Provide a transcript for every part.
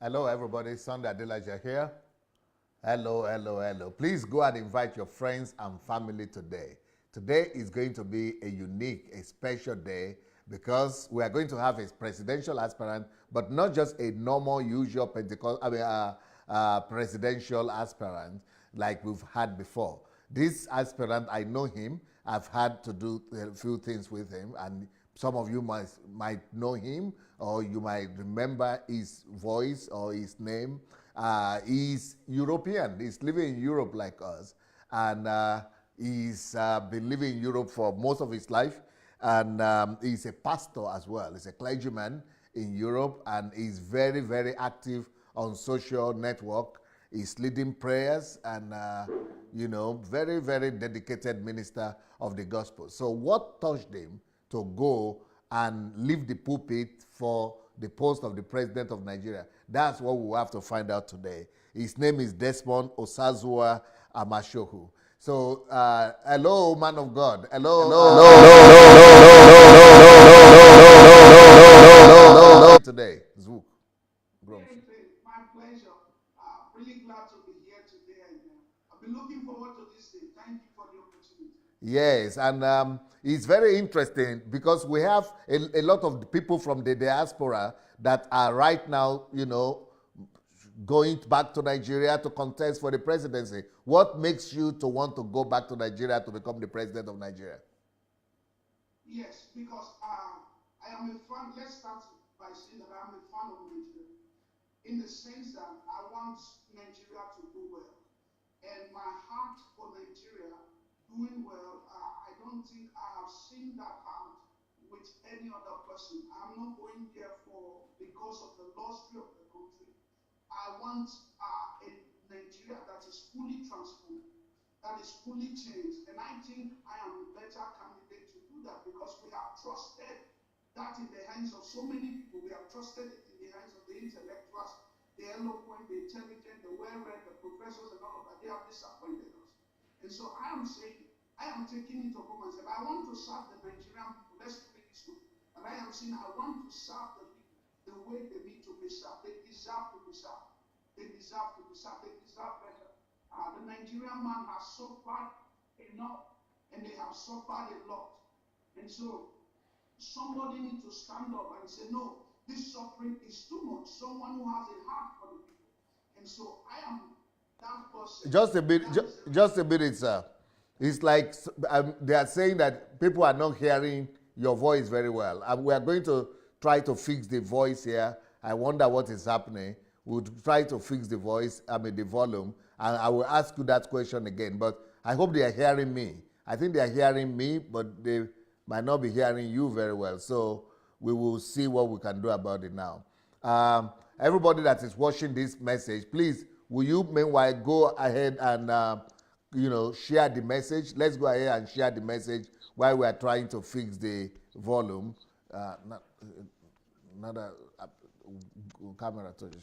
Hello, everybody. Sunday Adelaja here. Hello, hello, hello. Please go and invite your friends and family today. Today is going to be a unique, a special day because we are going to have a presidential aspirant, but not just a normal, usual presidential aspirant like we've had before. This aspirant, I know him. I've had to do a few things with him, and some of you might know him, or you might remember his voice or his name. He's European. He's living in Europe like us, and he's been living in Europe for most of his life, and he's a pastor as well. He's a clergyman in Europe, and he's very, very active on social network. He's leading prayers and, very, very dedicated minister of the gospel. So what touched him to go and leave the pulpit for the post of the president of Nigeria? That's what we'll have to find out today. His name is DESMOND OSAZUWA AMASIHOHU. So, hello, man of God. Hello. Hello. Today, Zvuk. My pleasure. Really glad to be here today. I've been looking forward to this day. Thank you for the opportunity. Yes, and it's very interesting because we have a lot of people from the diaspora that are right now, going back to Nigeria to contest for the presidency. What makes you to want to go back to Nigeria to become the president of Nigeria? Yes, because I am a fan. Let's start by saying that I'm a fan of Nigeria, in the sense that I want Nigeria to do well. And my heart for Nigeria doing well, I don't think I have seen that heart with any other person. I'm not going there because of the luxury of the country. I want a Nigeria that is fully transformed, that is fully changed. And I think I am a better candidate to do that because we have trusted that in the hands of so many people. We have trusted it in the hands of the intellectuals, the eloquent, the intelligent, the well-read, the professors, and all of that. They have disappointed us. And so I am saying, I am taking it upon myself. I want to serve the Nigerian people. Let's put it this way. And I am saying I want to serve the people the way they need to be served. They deserve to be served. They deserve to be served. They deserve better. The Nigerian man has suffered enough, and they have suffered a lot. And so somebody needs to stand up and say, no, this suffering is too much. Someone who has a heart for the people. And so I am that person. Just a minute, sir. It's like they are saying that people are not hearing your voice very well. We are going to try to fix the voice here. I wonder what is happening. We'll try to fix the voice, the volume, and I will ask you that question again. But I hope they are hearing me. I think they are hearing me, but they might not be hearing you very well. So we will see what we can do about it now. Everybody that is watching this message, please, will you meanwhile go ahead and share the message? Let's go ahead and share the message while we are trying to fix the volume. Camera to be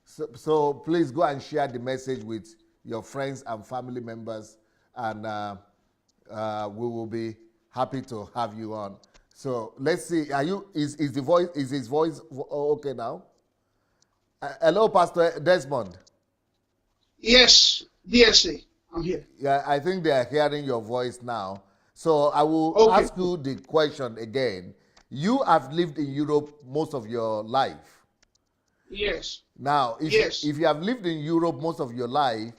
so please go and share the message with your friends and family members, and we will be happy to have you on. So let's see. Is his voice okay now? Hello, Pastor Desmond. Yes, DSA, I'm here. Yeah, I think they are hearing your voice now. So I will ask you the question again. You have lived in Europe most of your life. Yes. Now, if you have lived in Europe most of your life,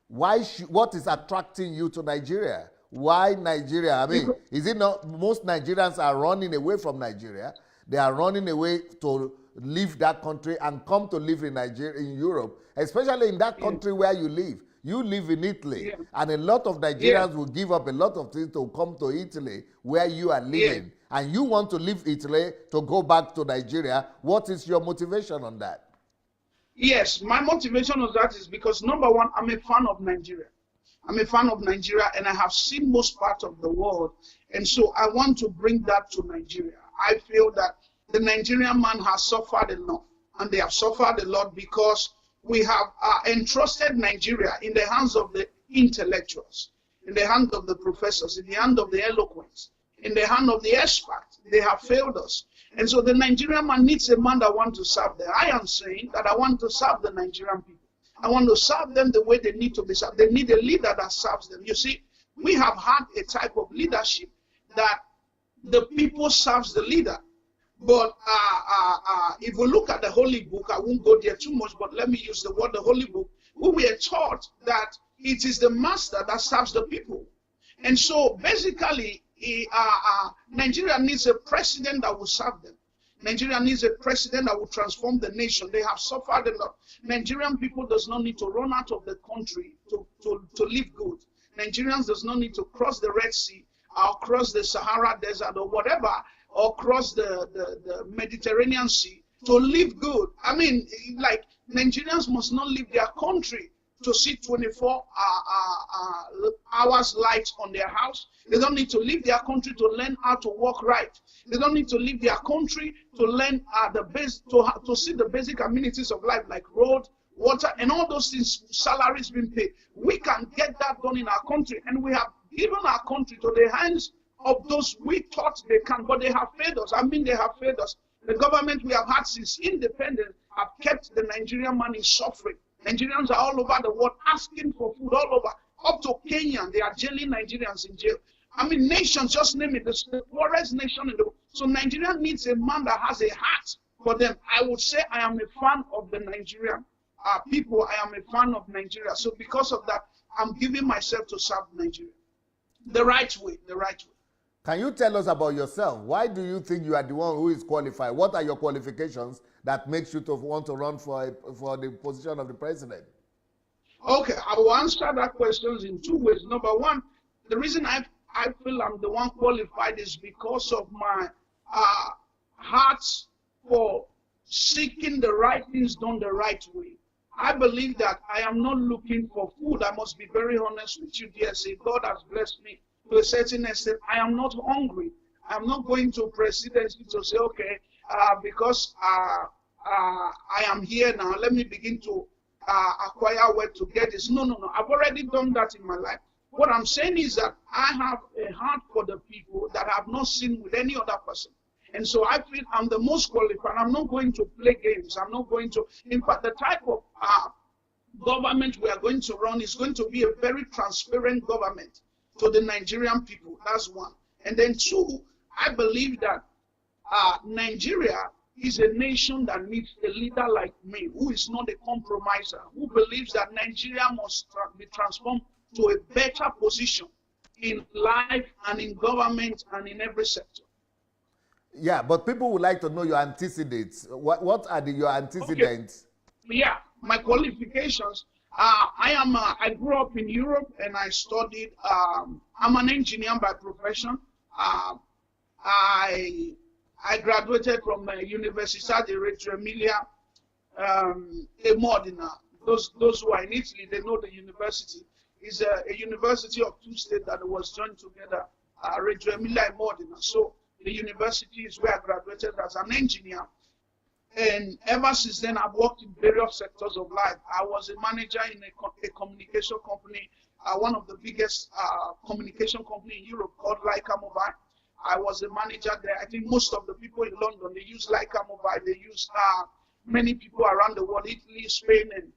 what is attracting you to Nigeria? Why Nigeria? I mean, is it not most Nigerians are running away from Nigeria? They are running away to leave that country and come to live in Nigeria, in Europe, especially in that country where you live. You live in Italy, and a lot of Nigerians will give up a lot of things to come to Italy where you are living. And you want to leave Italy to go back to Nigeria. What is your motivation on that? Yes, my motivation on that is because, number one, I'm a fan of Nigeria. I'm a fan of Nigeria, and I have seen most parts of the world. And so I want to bring that to Nigeria. I feel that the Nigerian man has suffered enough, and they have suffered a lot because we have entrusted Nigeria in the hands of the intellectuals, in the hands of the professors, in the hands of the eloquent, in the hand of the expert. They have failed us. And so the Nigerian man needs a man that wants to serve them. I am saying that I want to serve the Nigerian people. I want to serve them the way they need to be served. They need a leader that serves them. You see, we have had a type of leadership that the people serves the leader. But if we look at the Holy Book, I won't go there too much, but let me use the word the Holy Book. We were taught that it is the master that serves the people. And so basically, Nigeria needs a president that will serve them. Nigeria needs a president that will transform the nation. They have suffered a lot. Nigerian people does not need to run out of the country to live good. Nigerians does not need to cross the Red Sea or cross the Sahara Desert or whatever, or cross the Mediterranean Sea to live good. I mean, like, Nigerians must not leave their country to see 24 hours light on their house. They don't need to leave their country to learn how to walk right. They don't need to leave their country to learn to see the basic amenities of life, like road, water, and all those things, salaries being paid. We can get that done in our country, and we have given our country to the hands of those we thought they can, but they have failed us. I mean, they have failed us. The government we have had since independence have kept the Nigerian man in suffering. Nigerians are all over the world asking for food, all over. Up to Kenya, they are jailing Nigerians in jail. I mean, nations, just name it, the poorest nation in the world. So Nigeria needs a man that has a heart for them. I would say I am a fan of the Nigerian people. I am a fan of Nigeria. So because of that, I'm giving myself to serve Nigeria. The right way, the right way. Can you tell us about yourself? Why do you think you are the one who is qualified? What are your qualifications that makes you to want to run for the position of the president? Okay, I will answer that question in two ways. Number one, the reason I feel I'm the one qualified is because of my heart for seeking the right things done the right way. I believe that I am not looking for food. I must be very honest with you, dear. Say, God has blessed me to a certain extent. I am not hungry. I'm not going to presidency to say, okay, because I am here now, let me begin to acquire wealth to get this. No. I've already done that in my life. What I'm saying is that I have a heart for the people that I have not seen with any other person. And so I feel I'm the most qualified. I'm not going to play games. I'm not going to, in fact, the type of government we are going to run is going to be a very transparent government to the Nigerian people. That's one. And then two, I believe that Nigeria is a nation that needs a leader like me, who is not a compromiser, who believes that Nigeria must be transformed to a better position in life and in government and in every sector. Yeah, but people would like to know your antecedents. What are your antecedents? Okay. Yeah, my qualifications. I grew up in Europe and I studied. I'm an engineer by profession. I graduated from Università di Reggio Emilia, a Modena. Those who are in Italy, they know the university. It's a university of two states that was joined together, Reggio Emilia and Modena. So the university is where I graduated as an engineer. And ever since then, I've worked in various sectors of life. I was a manager in a communication company, one of the biggest communication company in Europe called Leica Mobile. I was a manager there. I think most of the people in London, they use Leica Mobile. They use many people around the world, Italy, Spain, and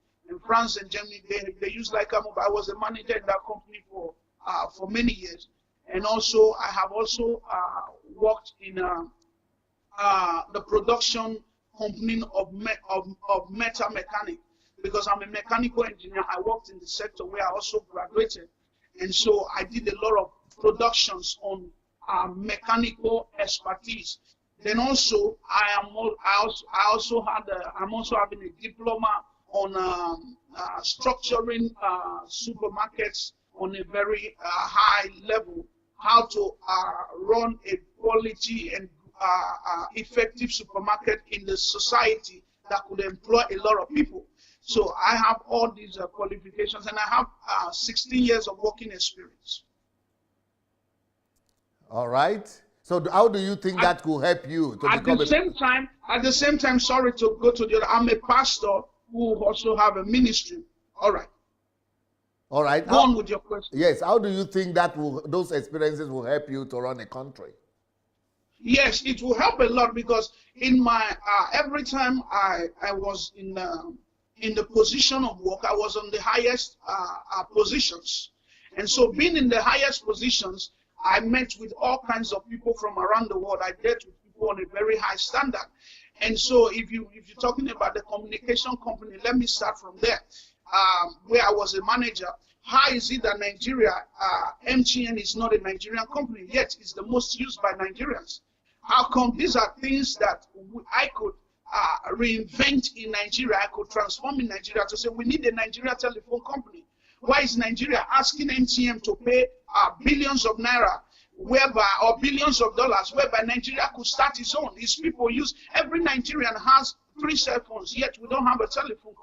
France and Germany. They use Leica Mobile. I was a manager in that company for many years. And also, I have also worked in the production company of metal mechanic, because I'm a mechanical engineer. I worked in the sector where I also graduated. And so I did a lot of productions on mechanical expertise. Then also, I'm also having a diploma on structuring supermarkets on a very high level, how to run a quality and effective supermarket in the society that could employ a lot of people. So I have all these qualifications, and I have 16 years of working experience. All right. So how do you think that could help you to become at the same time, sorry to go to the other, I'm a pastor who also have a ministry. All right. All right. Go on with your question. Yes. How do you think that those experiences will help you to run a country? Yes, it will help a lot because in my every time I was in the position of work, I was on the highest positions, and so being in the highest positions, I met with all kinds of people from around the world. I dealt with people on a very high standard, and so if you're talking about the communication company, let me start from there, where I was a manager. How is it that Nigeria, MTN is not a Nigerian company, yet it's the most used by Nigerians? How come these are things that I could reinvent in Nigeria, I could transform in Nigeria to say we need a Nigeria telephone company? Why is Nigeria asking MTN to pay billions of naira, whereby, or billions of dollars, whereby Nigeria could start its own? These people use, every Nigerian has 3 cell phones, yet we don't have a telephone,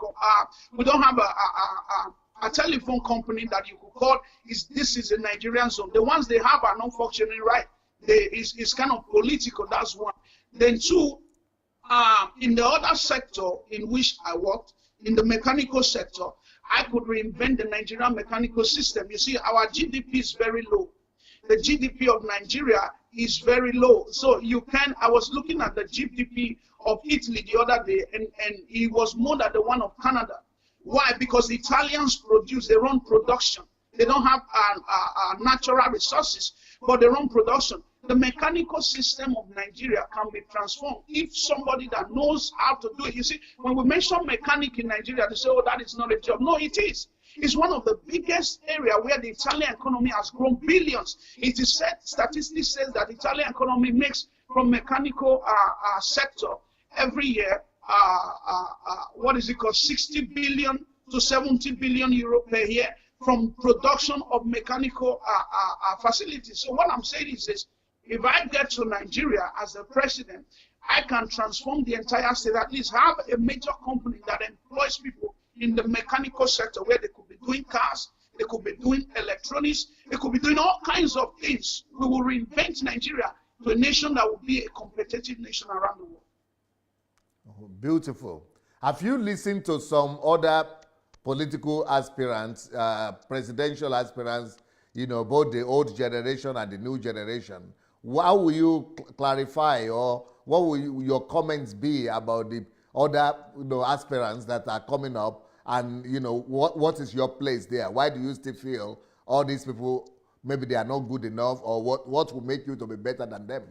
we don't have a telephone company that you could call, this is a Nigerian zone. The ones they have are not functioning right. It's kind of political, that's one. Then two, in the other sector in which I worked, in the mechanical sector, I could reinvent the Nigerian mechanical system. You see, our GDP is very low. The GDP of Nigeria is very low. So I was looking at the GDP of Italy the other day, and it was more than the one of Canada. Why? Because the Italians produce their own production. They don't have natural resources, but their own production. The mechanical system of Nigeria can be transformed if somebody that knows how to do it. You see, when we mention mechanic in Nigeria, they say, oh, that is not a job. No, it is. It's one of the biggest areas where the Italian economy has grown billions. It is said, statistics says that the Italian economy makes from mechanical sector every year, what is it called, 60 billion to 70 billion euro per year from production of mechanical facilities. So what I'm saying is this: if I get to Nigeria as the president, I can transform the entire state, at least have a major company that employs people in the mechanical sector where they could be doing cars, they could be doing electronics, they could be doing all kinds of things. We will reinvent Nigeria to a nation that will be a competitive nation around the world. Oh, beautiful. Have you listened to some other political aspirants, presidential aspirants, both the old generation and the new generation? How will you clarify, or what will your comments be about the other aspirants that are coming up, and what is your place there? Why do you still feel all these people, maybe they are not good enough, or what will make you to be better than them?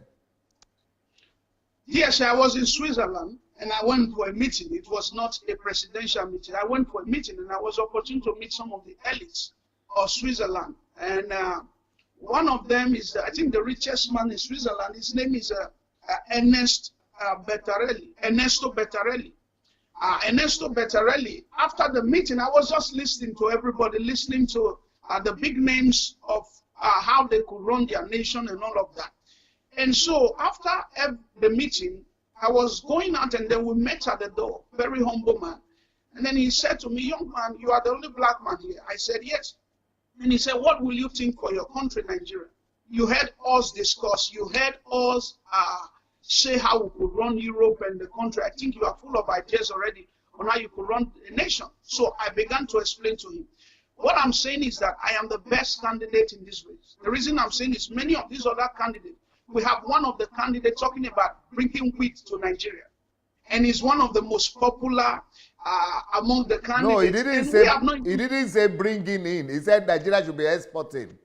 Yes, I was in Switzerland and I went for a meeting. It was not a presidential meeting. I went for a meeting and I was opportune to meet some of the elites of Switzerland. And one of them is, I think, the richest man in Switzerland. His name is Ernesto Bettarelli. Ernesto Bettarelli. After the meeting, I was just listening to everybody, listening to the big names of how they could run their nation and all of that. And so after the meeting, I was going out and then we met at the door, very humble man. And then he said to me, young man, you are the only black man here. I said, yes. And he said, what will you think for your country, Nigeria? You heard us discuss, you heard us say how we could run Europe and the country. I think you are full of ideas already on how you could run a nation. So I began to explain to him. What I'm saying is that I am the best candidate in this race. The reason I'm saying is many of these other candidates, we have one of the candidates talking about bringing wheat to Nigeria. And he's one of the most popular among the candidates. No, he didn't say bringing in. He said Nigeria should be exporting.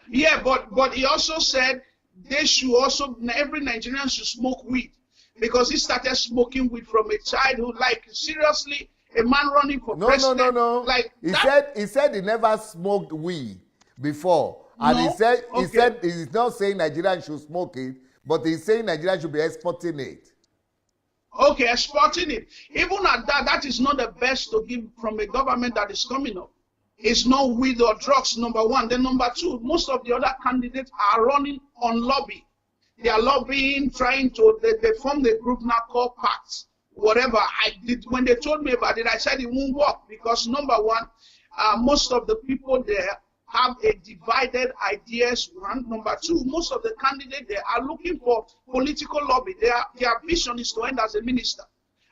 Yeah, but he also said they should also, every Nigerian should smoke weed. Because he started smoking weed from a childhood. Like, seriously, a man running for president. No. Like he said he never smoked weed before. And he said he's not saying Nigeria should smoke it, but he's saying Nigeria should be exporting it. Okay, exporting it. Even at that, that is not the best to give from a government that is coming up. It's not weed or drugs, number one. Then number two, most of the other candidates are running on lobby. They are lobbying, trying to, they formed a group now called PACT. Whatever I did, when they told me about it, I said it won't work because number one, most of the people there have a divided ideas. One. Number two, most of the candidates there are looking for political lobby. Their vision is to end as a minister.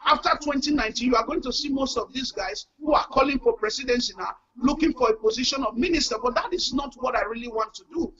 After 2019, you are going to see most of these guys who are calling for presidency now, looking for a position of minister, but that is not what I really want to do.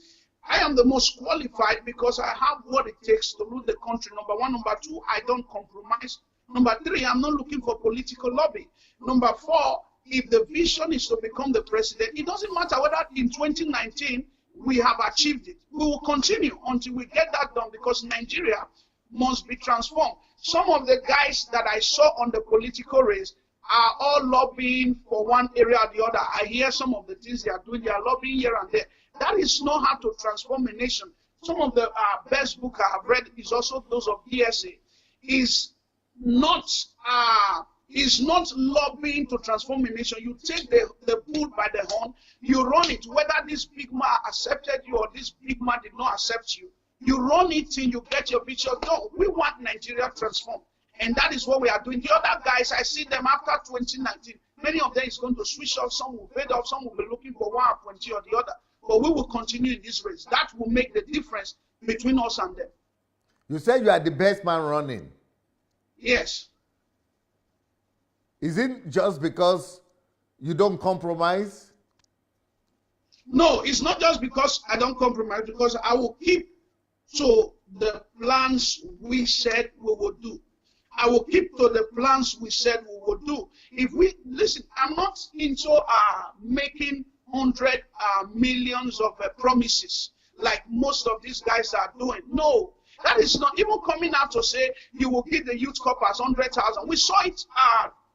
I am the most qualified because I have what it takes to rule the country. Number one. Number two, I don't compromise. Number three, I'm not looking for political lobby. Number four, if the vision is to become the president, it doesn't matter whether in 2019 we have achieved it. We will continue until we get that done because Nigeria must be transformed. Some of the guys that I saw on the political race are all lobbying for one area or the other. I hear some of the things they are doing. They are lobbying here and there. That is not how to transform a nation. Some of the best book I have read is also those of DSA. Is not lobbying to transform a nation. You take the bull by the horn, you run it. Whether this big man accepted you or this big man did not accept you, you run it till you get your picture. No, we want Nigeria transformed. And that is what we are doing. The other guys, I see them after 2019. Many of them is going to switch off. Some will fade off. Some will be looking for one appointee or the other. But we will continue in this race. That will make the difference between us and them. You said you are the best man running. Yes. Is it just because you don't compromise? No, it's not just because I don't compromise, because I will keep to the plans we said we would do. I will keep to the plans we said we would do. If we, listen, I'm not into making millions of promises like most of these guys are doing. No, that is not even coming out to say you will give the youth corpers 100,000. We saw it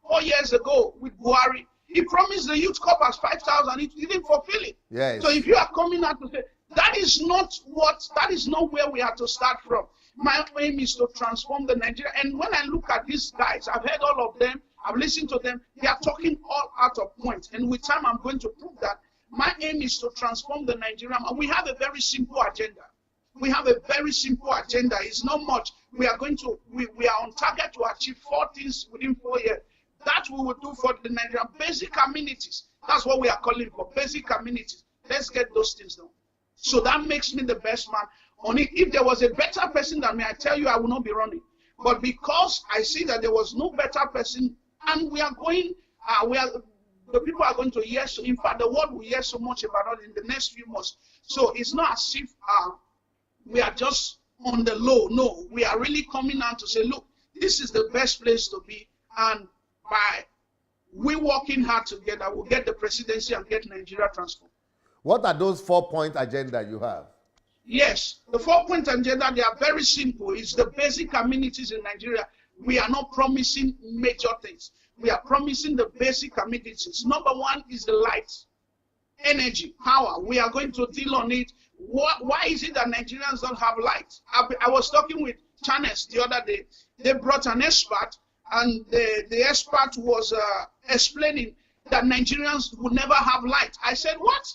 4 years ago with Buhari. He promised the youth corpers 5,000. He didn't fulfill it. Yes. So if you are coming out to say that is not where we have to start from. My aim is to transform the Nigeria. And when I look at these guys, I've heard all of them, I've listened to them, they are talking all out of point. And with time, I'm going to prove that. My aim is to transform the Nigeria. And we have a very simple agenda. We have a very simple agenda. It's not much. We are on target to achieve 4 things within 4 years. That we will do for the Nigerian basic amenities. That's what we are calling for, basic amenities. Let's get those things done. So that makes me the best man on it. If there was a better person than me, I tell you, I will not be running. But because I see that there was no better person, and we are going, the people are going to hear, so in fact, the world will hear so much about it in the next few months. So it's not as if we are just on the low. No, we are really coming out to say, look, this is the best place to be. And by we working hard together, we'll get the presidency and get Nigeria transformed. What are those 4-point agenda you have? Yes, the 4-point agenda, they are very simple. It's the basic amenities in Nigeria. We are not promising major things. We are promising the basic amenities. Number one is the light, energy, power. We are going to deal on it. Why is it that Nigerians don't have light? I was talking with Channels the other day. They brought an expert, and the expert was explaining that Nigerians will never have light. I said, what?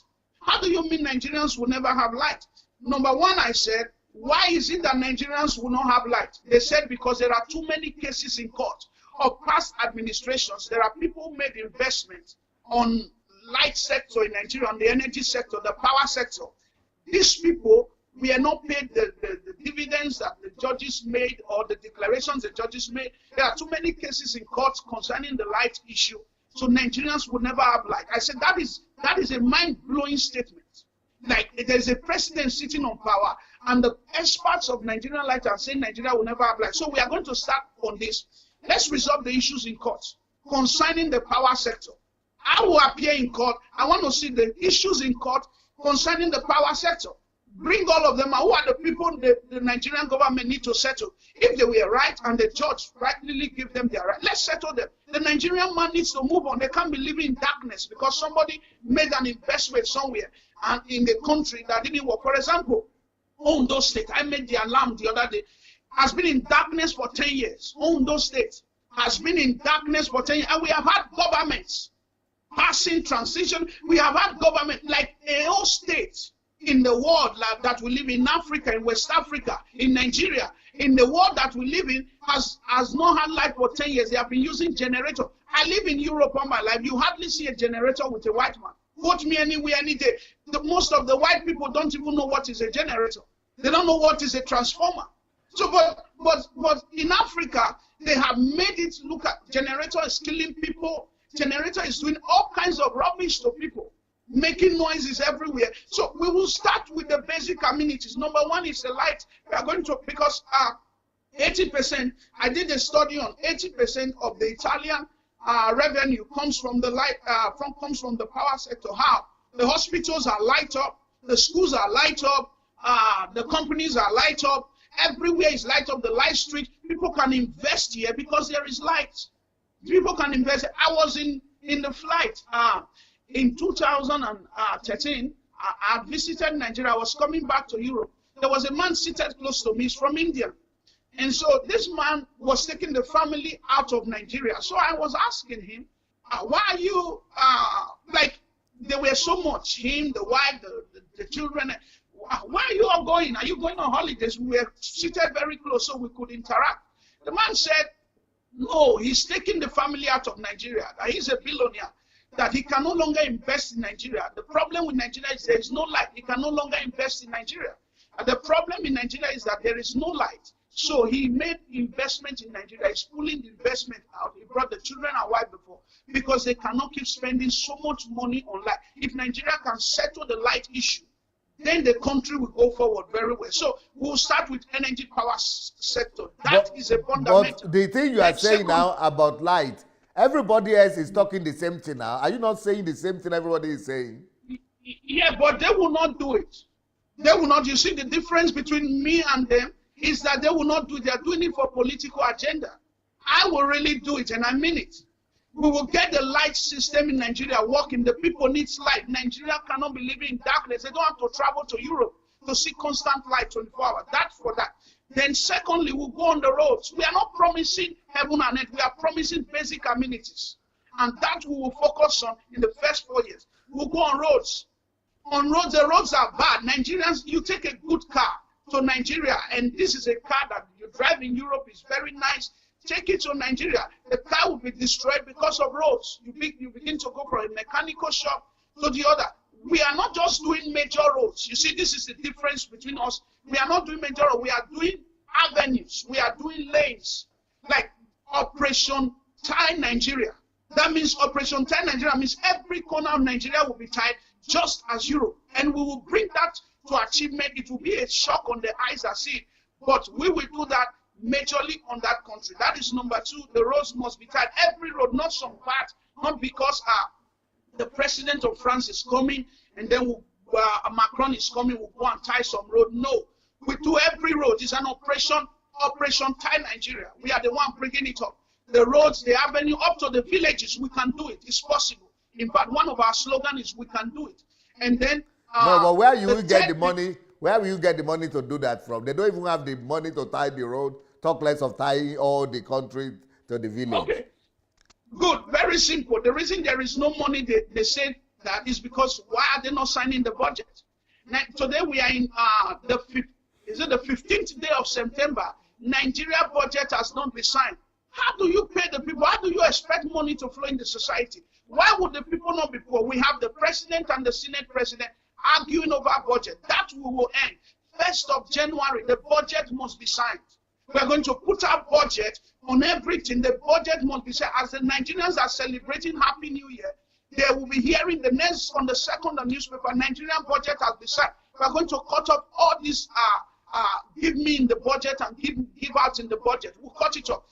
How do you mean Nigerians will never have light? Number one, I said, why is it that Nigerians will not have light? They said because there are too many cases in court of past administrations. There are people who made investments on light sector in Nigeria, on the energy sector, the power sector. These people, we are not paid the dividends that the judges made or the declarations the judges made. There are too many cases in court concerning the light issue. So Nigerians will never have light. I said that is a mind-blowing statement. Like there's a president sitting on power, and the experts of Nigerian light are saying Nigeria will never have light. So we are going to start on this. Let's resolve the issues in court concerning the power sector. I will appear in court. I want to see the issues in court concerning the power sector. Bring all of them out. Who are the people the Nigerian government need to settle? If they were right and the judge rightly give them their right, let's settle them. The Nigerian man needs to move on. They can't be living in darkness because somebody made an investment somewhere and in the country that didn't work. For example, Ondo State, I made the alarm the other day, has been in darkness for 10 years. Ondo State has been in darkness for 10 years. And we have had governments passing transition. We have had government like a whole state in the world that we live in Africa, in West Africa, in Nigeria, in the world that we live in, has not had light for 10 years. They have been using generator. I live in Europe all my life. You hardly see a generator with a white man. Vote me anywhere, any day. Most of the white people don't even know what is a generator. They don't know what is a transformer. So, but in Africa, they have made it look at generator is killing people. Generator is doing all kinds of rubbish to people. making noises everywhere. So we will start with the basic amenities. Number one is the light. We are going to, because 80%, I did a study on 80% of the Italian revenue comes from the light, comes from the power sector. How? The hospitals are light up, the schools are light up, the companies are light up, everywhere is light up, the light street. People can invest here because there is light. People can invest. I was in the flight in 2013. I visited Nigeria. I was coming back to Europe. There was a man seated close to me. He's from India. And so this man was taking the family out of Nigeria. So I was asking him, why are you, like, there were so much, him, the wife, the children. Why are you all going? Are you going on holidays? We were seated very close so we could interact. The man said, no, he's taking the family out of Nigeria. That he's a billionaire, that he can no longer invest in Nigeria. The problem with Nigeria is there is no light. He can no longer invest in Nigeria. And the problem in Nigeria is that there is no light. So he made investment in Nigeria. He's pulling the investment out. He brought the children and wife before because they cannot keep spending so much money on light. If Nigeria can settle the light issue, then the country will go forward very well. So we'll start with energy power sector. That is a fundamental. But the thing you are saying now about light, everybody else is talking the same thing now. Are you not saying the same thing everybody is saying? Yeah, but they will not do it. They will not. You see, the difference between me and them is that they will not do it. They are doing it for political agenda. I will really do it, and I mean it. We will get the light system in Nigeria working. The people need light. Nigeria cannot be living in darkness. They don't have to travel to Europe to see constant light 24 hours. That's for that. Then secondly, we'll go on the roads. We are not promising heaven and earth. We are promising basic amenities. And that we will focus on in the first 4 years. We'll go on roads. On roads, the roads are bad. Nigerians, you take a good car to Nigeria, and this is a car that you drive in Europe, is very nice. Take it to Nigeria. The car will be destroyed because of roads. You begin to go from a mechanical shop to the other. We are not just doing major roads. You see, this is the difference between us. We are not doing major roads. We are doing avenues. We are doing lanes. Like Operation Tie Nigeria. That means Operation Tie Nigeria means every corner of Nigeria will be tied just as Europe. And we will bring that to achievement. It will be a shock on the eyes that see it. But we will do that majorly on that country. That is number two. The roads must be tied. Every road, not some part, not because the president of France is coming and then Macron is coming, we'll go and tie some road. No. We do every road. It's an Operation Tie Nigeria. We are the one bringing it up. The roads, the avenue, up to the villages, we can do it. It's possible. In fact, one of our slogans is we can do it. And then no, but where you will get the money? Where will you get the money to do that from? They don't even have the money to tie the road. Talk less of tying all the country to the village. Okay, good. Very simple. The reason there is no money, they say that is because why are they not signing the budget? Now, today we are in the 15th day of September. Nigeria budget has not been signed. How do you pay the people? How do you expect money to flow in the society? Why would the people not be poor? We have the president and the Senate president arguing over budget. That we will end. 1st of January, the budget must be signed. We are going to put our budget on everything. The budget must be said. As the Nigerians are celebrating Happy New Year, they will be hearing the next on the second newspaper, Nigerian budget has been signed. We are going to cut up all this give me in the budget and give out in the budget. We'll cut it off.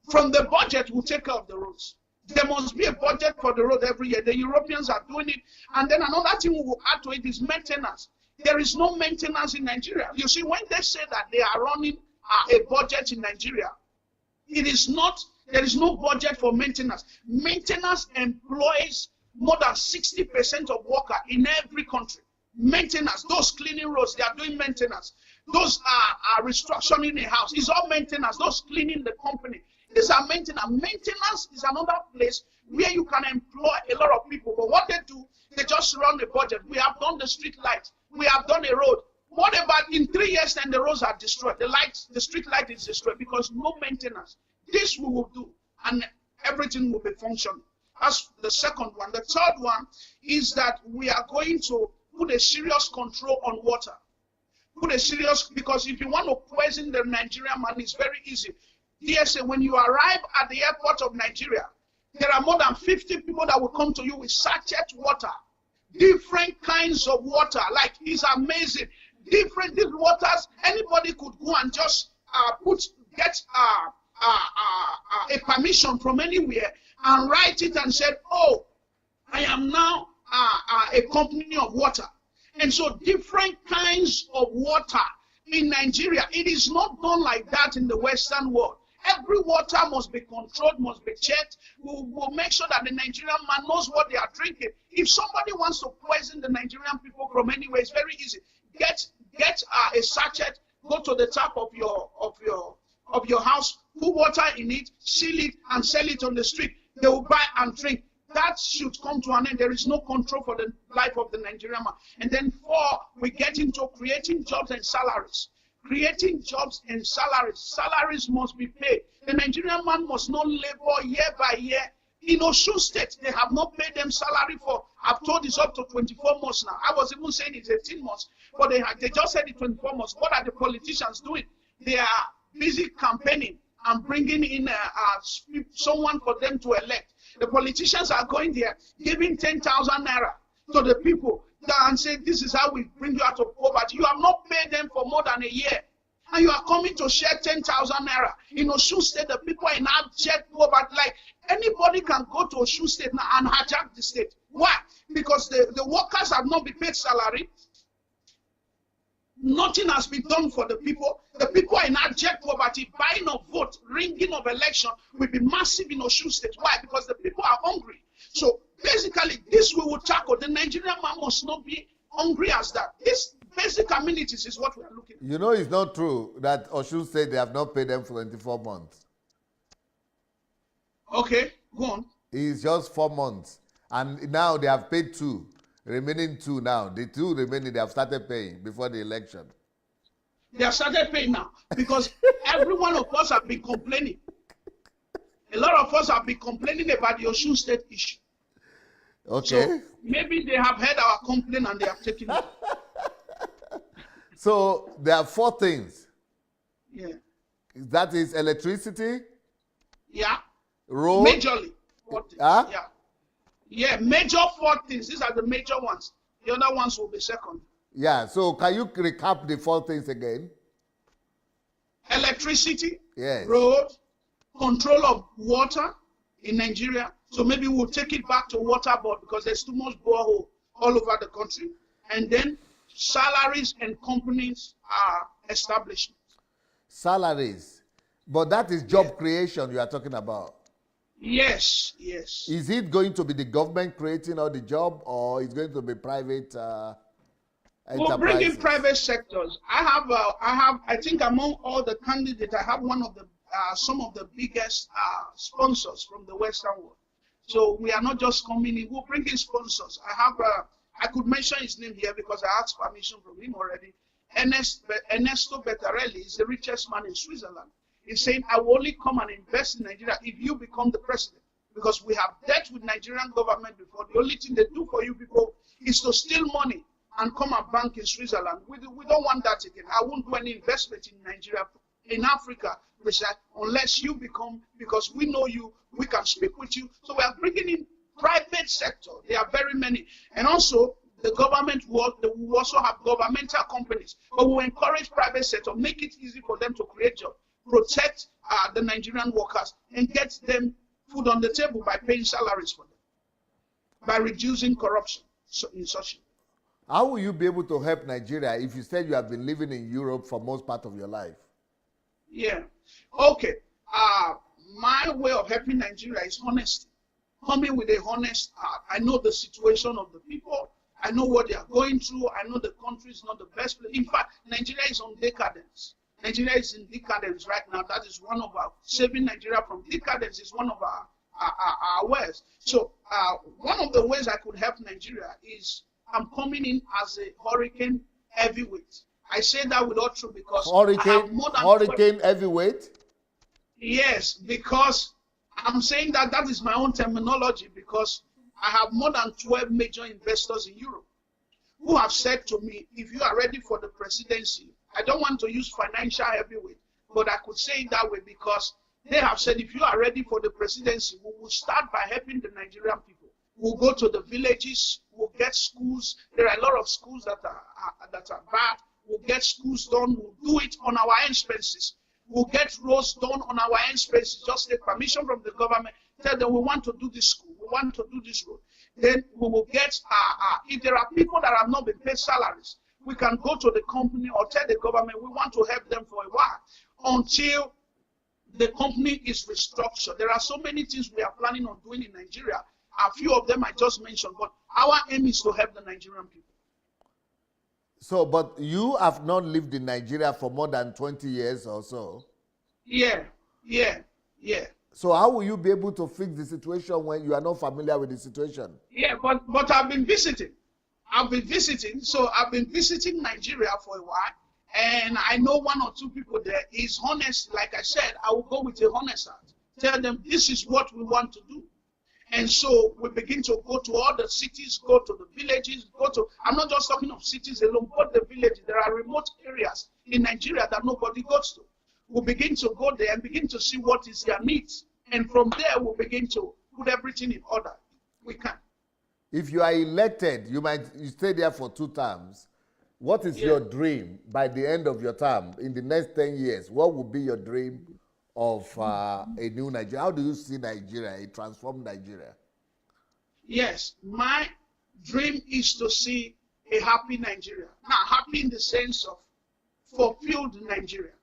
From the budget, we'll take care of the roads. There must be a budget for the road every year. The Europeans are doing it. And then another thing we will add to it is maintenance. There is no maintenance in Nigeria. You see, when they say that they are running a budget in Nigeria, it is not, there is no budget for maintenance. Maintenance employs more than 60% of workers in every country. Maintenance, those cleaning roads, they are doing maintenance. Those are restructuring a house, it's all maintenance. Those cleaning the company, these are maintenance. Maintenance is another place where you can employ a lot of people. But what they do, they just run the budget. We have done the street light. We have done a road. What about in 3 years then the roads are destroyed? The street light is destroyed because no maintenance. This we will do and everything will be functioning. That's the second one. The third one is that we are going to put a serious control on water. Because if you want to poison the Nigerian man, it's very easy. DSA, when you arrive at the airport of Nigeria, there are more than 50 people that will come to you with sachet water. different kinds of water. Like, it's amazing. Different waters. Anybody could go and just get a permission from anywhere and write it and said, oh, I am now a company of water. And so different kinds of water in Nigeria. It is not done like that in the Western world. Every water must be controlled, must be checked. We'll make sure that the Nigerian man knows what they are drinking. If somebody wants to poison the Nigerian people from anywhere, it's very easy. Get a sachet, go to the top of your house, put water in it, seal it, and sell it on the street. They will buy and drink. That should come to an end. There is no control for the life of the Nigerian man. And then 4, we get into creating jobs and salaries. Creating jobs and salaries. Salaries must be paid. The Nigerian man must not labor year by year. In Osun State, they have not paid them salary for, I've told it's up to 24 months now. I was even saying it's 18 months, but they just said it 24 months. What are the politicians doing? They are busy campaigning and bringing in someone for them to elect. The politicians are going there, giving 10,000 naira to the people and say, this is how we bring you out of poverty. You have not paid them for more than a year. And you are coming to share 10,000 naira. In Osun State, the people are in abject poverty. Like, anybody can go to Osun State now and hijack the state. Why? Because the workers have not been paid salary. Nothing has been done for the people. The people are in abject poverty. Buying of vote, ringing of election will be massive in Osun State. Why? Because the people are hungry. So basically, this we will tackle. The Nigerian man must not be hungry as that. This basic amenities is what we are looking at. You know, it's not true that Osun said they have not paid them for 24 months. Okay, go on. It's just 4 months. And now they have paid 2. Remaining 2 now. The 2 remaining, they have started paying before the election. They have started paying now because every one of us have been complaining. A lot of us have been complaining about the Osun State issue. Okay. So maybe they have heard our complaint and they have taken it. So there are 4 things. Yeah. That is electricity. Yeah. Road. Majorly. 4 things. Huh? Yeah. Yeah, major 4 things. These are the major ones. The other ones will be second. Yeah, so can you recap the 4 things again? Electricity. Yes. Road. Control of water in Nigeria. So maybe we'll take it back to water board because there's too much borehole all over the country. And then salaries and companies are established. Salaries. But that is job creation you are talking about. Yes, yes. Is it going to be the government creating all the job, or is it going to be private enterprises? We'll bring in private sectors. I think among all the candidates, I have some of the biggest sponsors from the Western world. So we are not just coming in. We'll bring in sponsors. I could mention his name here because I asked permission from him already. Ernesto Bettarelli is the richest man in Switzerland. He's saying, I will only come and invest in Nigeria if you become the president. Because we have dealt with Nigerian government before. The only thing they do for you people is to steal money and come and bank in Switzerland. We don't want that again. I won't do any investment in Nigeria, in Africa, unless you become, because we know you, we can speak with you. So we are bringing in private sector. There are very many. And also, the government will also have governmental companies. But we will encourage private sector, make it easy for them to create jobs, protect the Nigerian workers, and get them food on the table by paying salaries for them, by reducing corruption in such. How will you be able to help Nigeria if you said you have been living in Europe for most part of your life? Yeah. Okay. My way of helping Nigeria is honesty. Coming with a honest heart. I know the situation of the people. I know what they are going through. I know the country is not the best place. In fact, Nigeria is on decadence. Nigeria is in decadence right now. That is one of our, saving Nigeria from decadence is one of our ways. So one of the ways I could help Nigeria is I'm coming in as a hurricane heavyweight. I say that with all truth because I have more than hurricane heavyweight? Yes, because I'm saying that is my own terminology because I have more than 12 major investors in Europe who have said to me, if you are ready for the presidency, I don't want to use financial heavyweight, but I could say it that way because they have said, if you are ready for the presidency, we will start by helping the Nigerian people. We'll go to the villages, we'll get schools. There are a lot of schools that are bad. We'll get schools done. We'll do it on our expenses. We'll get roads done on our expenses. Just take permission from the government. Tell them we want to do this school. We want to do this road. Then we will get, if there are people that have not been paid salaries, we can go to the company or tell the government we want to help them for a while until the company is restructured. There are so many things we are planning on doing in Nigeria. A few of them I just mentioned, but our aim is to help the Nigerian people. So, but you have not lived in Nigeria for more than 20 years or so. Yeah. So how will you be able to fix the situation when you are not familiar with the situation? Yeah, but I've been visiting. So I've been visiting Nigeria for a while, and I know one or two people there. Is honest, like I said, I will go with a honest heart. Tell them this is what we want to do. And so we begin to go to all the cities, go to the villages, I'm not just talking of cities alone, but the villages. There are remote areas in Nigeria that nobody goes to. We'll begin to go there and begin to see what is their needs. And from there, we'll begin to put everything in order. We can. If you are elected, you stay there for 2 terms. What is your dream by the end of your term, in the next 10 years? What would be your dream of a new Nigeria? How do you see Nigeria, a transformed Nigeria? Yes, my dream is to see a happy Nigeria. Now, happy in the sense of fulfilled Nigeria.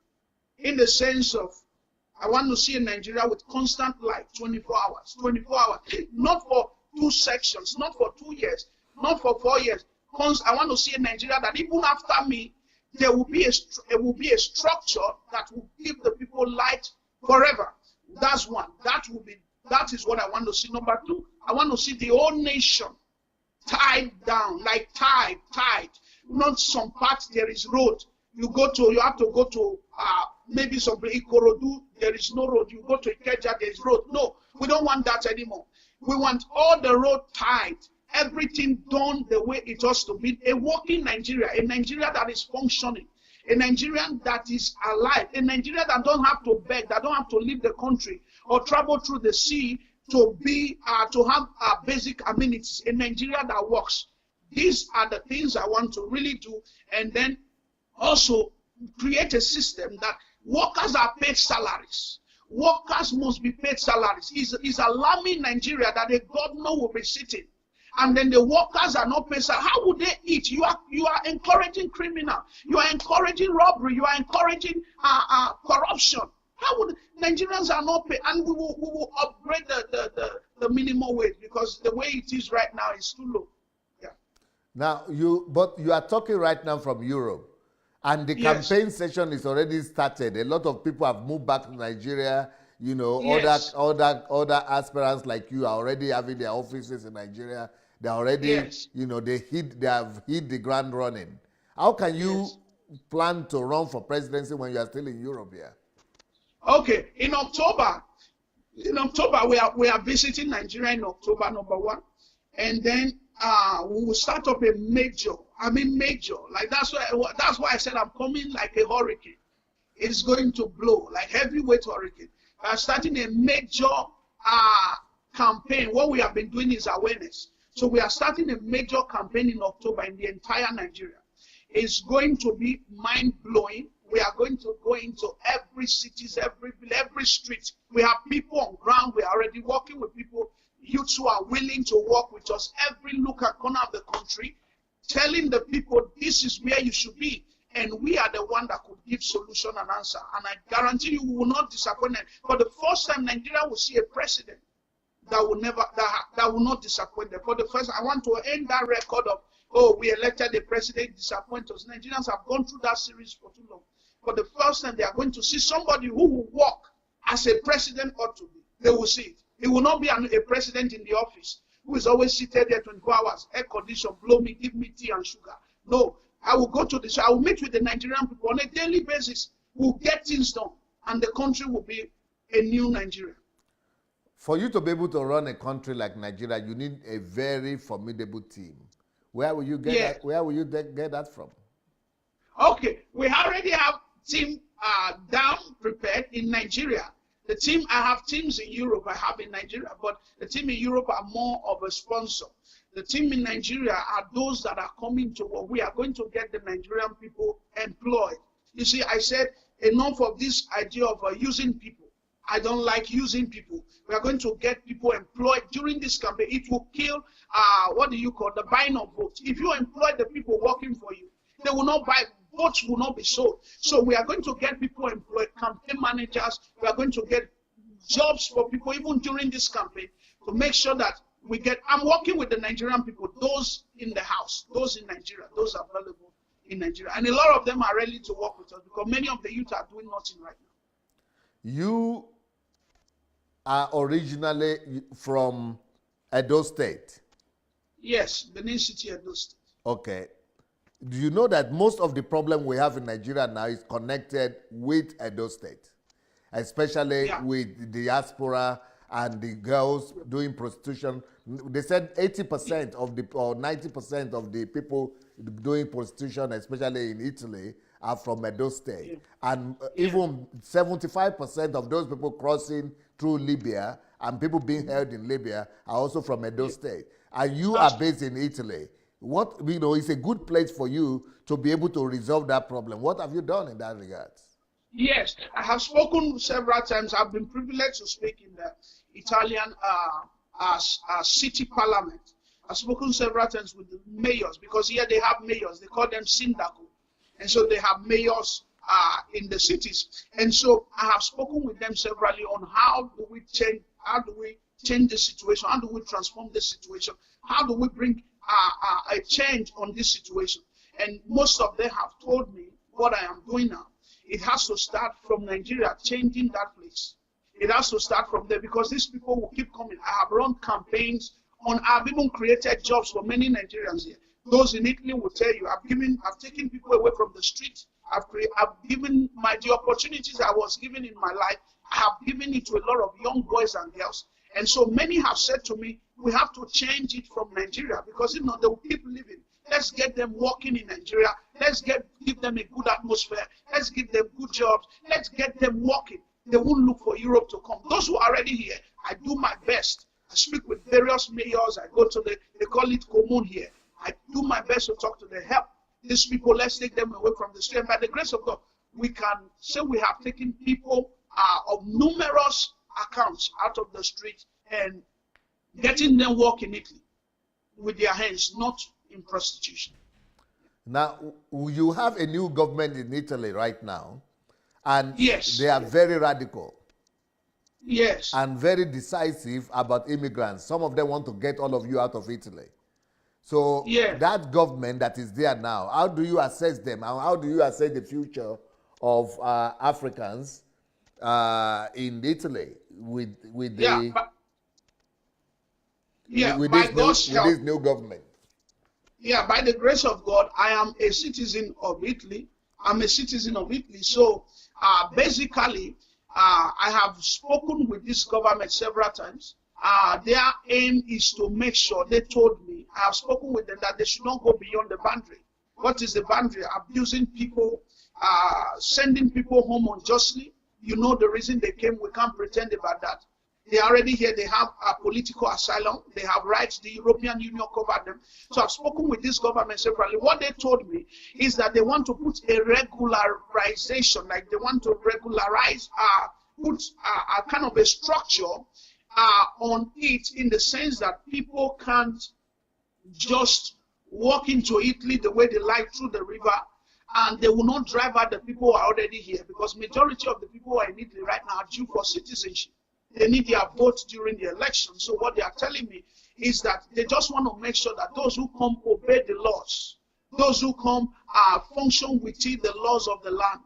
In the sense of, I want to see a Nigeria with constant light, 24 hours. Not for 2 sections, not for 2 years, not for 4 years. I want to see a Nigeria that even after me, there will be a structure that will give the people light forever. That's one. That is what I want to see. Number 2, I want to see the whole nation tied down, like tied. Not some parts there is road. You have to go to maybe some Ikorodu, there is no road. You go to Ikeja, there is road. No, we don't want that anymore. We want all the road tied, everything done the way it has to be. A working Nigeria, a Nigeria that is functioning, a Nigerian that is alive, a Nigeria that don't have to beg, that don't have to leave the country or travel through the sea to have basic amenities, a Nigeria that works. These are the things I want to really do, and then also create a system that workers are paid salaries. Workers must be paid salaries. It's alarming Nigeria that a governor will be sitting and then the workers are not paid salaries. How would they eat? You are encouraging criminal. You are encouraging robbery. You are encouraging corruption. How would Nigerians are not paid? And we will upgrade the minimum wage, because the way it is right now is too low. Yeah. Now but you are talking right now from Europe. And the campaign session is already started. A lot of people have moved back to Nigeria. You know, other aspirants like you are already having their offices in Nigeria. They're already, they have hit the ground running. How can you plan to run for presidency when you are still in Europe here? Okay, in October, we are visiting Nigeria in October, number 1, and then we will start up a major. Like that's why I said I'm coming like a hurricane. It's going to blow like heavyweight hurricane. We are starting a major campaign. What we have been doing is awareness. So we are starting a major campaign in October in the entire Nigeria. It's going to be mind-blowing. We are going to go into every cities, every street. We have people on ground. We are already working with people, youths who are willing to work with us every nook and corner of the country, telling the people this is where you should be. And we are the one that could give solution and answer. And I guarantee you we will not disappoint them. For the first time, Nigeria will see a president that will not disappoint them. For the first, I want to end that record of, we elected a president, disappoint us. Nigerians have gone through that series for too long. For the first time, they are going to see somebody who will work as a president ought to be. They will see it. It will not be a president in the office who is always seated there 24 hours, air condition, blow me, give me tea and sugar. No, I will go to the show. I will meet with the Nigerian people on a daily basis. We'll get things done, and the country will be a new Nigeria. For you to be able to run a country like Nigeria, you need a very formidable team. Where will you get that? Where will you get that from? Okay, we already have team down prepared in Nigeria. The team, I have teams in Europe, I have in Nigeria, but the team in Europe are more of a sponsor. The team in Nigeria are those that are coming to work. We are going to get the Nigerian people employed. You see, I said enough of this idea of using people. I don't like using people. We are going to get people employed during this campaign. It will kill, what do you call, the buying of votes. If you employ the people working for you, they will not buy, votes will not be sold. So we are going to get people employed, campaign managers. We are going to get jobs for people even during this campaign to make sure that we get, I'm working with the Nigerian people, those in the house, those in Nigeria, those available in Nigeria. And a lot of them are ready to work with us because many of the youth are doing nothing right now. You are originally from Edo State? Yes, Benin City, Edo State. Okay. Do you know that most of the problem we have in Nigeria now is connected with Edo State, especially with the diaspora and the girls doing prostitution? They said 80% of the, or 90% of the people doing prostitution, especially in Italy, are from Edo State. And even 75% of those people crossing through Libya and people being held in Libya are also from Edo State. And you are based in Italy. What, you know, is a good place for you to be able to resolve that problem. What have you done in that regard? Yes, I have spoken several times. I've been privileged to speak in the Italian city parliament. I've spoken several times with the mayors because here they have mayors. They call them sindaco. And so they have mayors in the cities. And so I have spoken with them severally on how do we change the situation? How do we transform the situation? How do we bring a change on this situation? And most of them have told me what I am doing now. It has to start from Nigeria, changing that place. It has to start from there because these people will keep coming. I have run campaigns on, I've even created jobs for many Nigerians here. Those in Italy will tell you, I've taken people away from the street. I've given the opportunities I was given in my life, I have given it to a lot of young boys and girls. And so many have said to me, we have to change it from Nigeria because they will keep living. Let's get them working in Nigeria. Let's give them a good atmosphere. Let's give them good jobs. Let's get them working. They won't look for Europe to come. Those who are already here, I do my best. I speak with various mayors. I go to they call it commune here. I do my best to talk to them, help these people. Let's take them away from the street. And by the grace of God, we can say we have taken people of numerous accounts out of the street and getting them work in Italy with their hands, not in prostitution. Now, you have a new government in Italy right now, and yes, they are very radical. Yes. And very decisive about immigrants. Some of them want to get all of you out of Italy. So that government that is there now, how do you assess them? How do you assess the future of Africans in Italy with this new government? Yeah, by the grace of God, I am a citizen of Italy. I'm a citizen of Italy. So basically, I have spoken with this government several times. Their aim is to make sure, they told me, I have spoken with them that they should not go beyond the boundary. What is the boundary? Abusing people, sending people home unjustly. You know the reason they came, we can't pretend about that. They are already here, they have a political asylum, they have rights, the European Union covered them. So I've spoken with this government separately. What they told me is that they want to put a regularization, like they want to regularize, put a kind of a structure on it, in the sense that people can't just walk into Italy the way they like through the river, and they will not drive out the people who are already here, because majority of the people who are in Italy right now are due for citizenship. They need their vote during the election. So what they are telling me is that they just want to make sure that those who come obey the laws, those who come function within the laws of the land,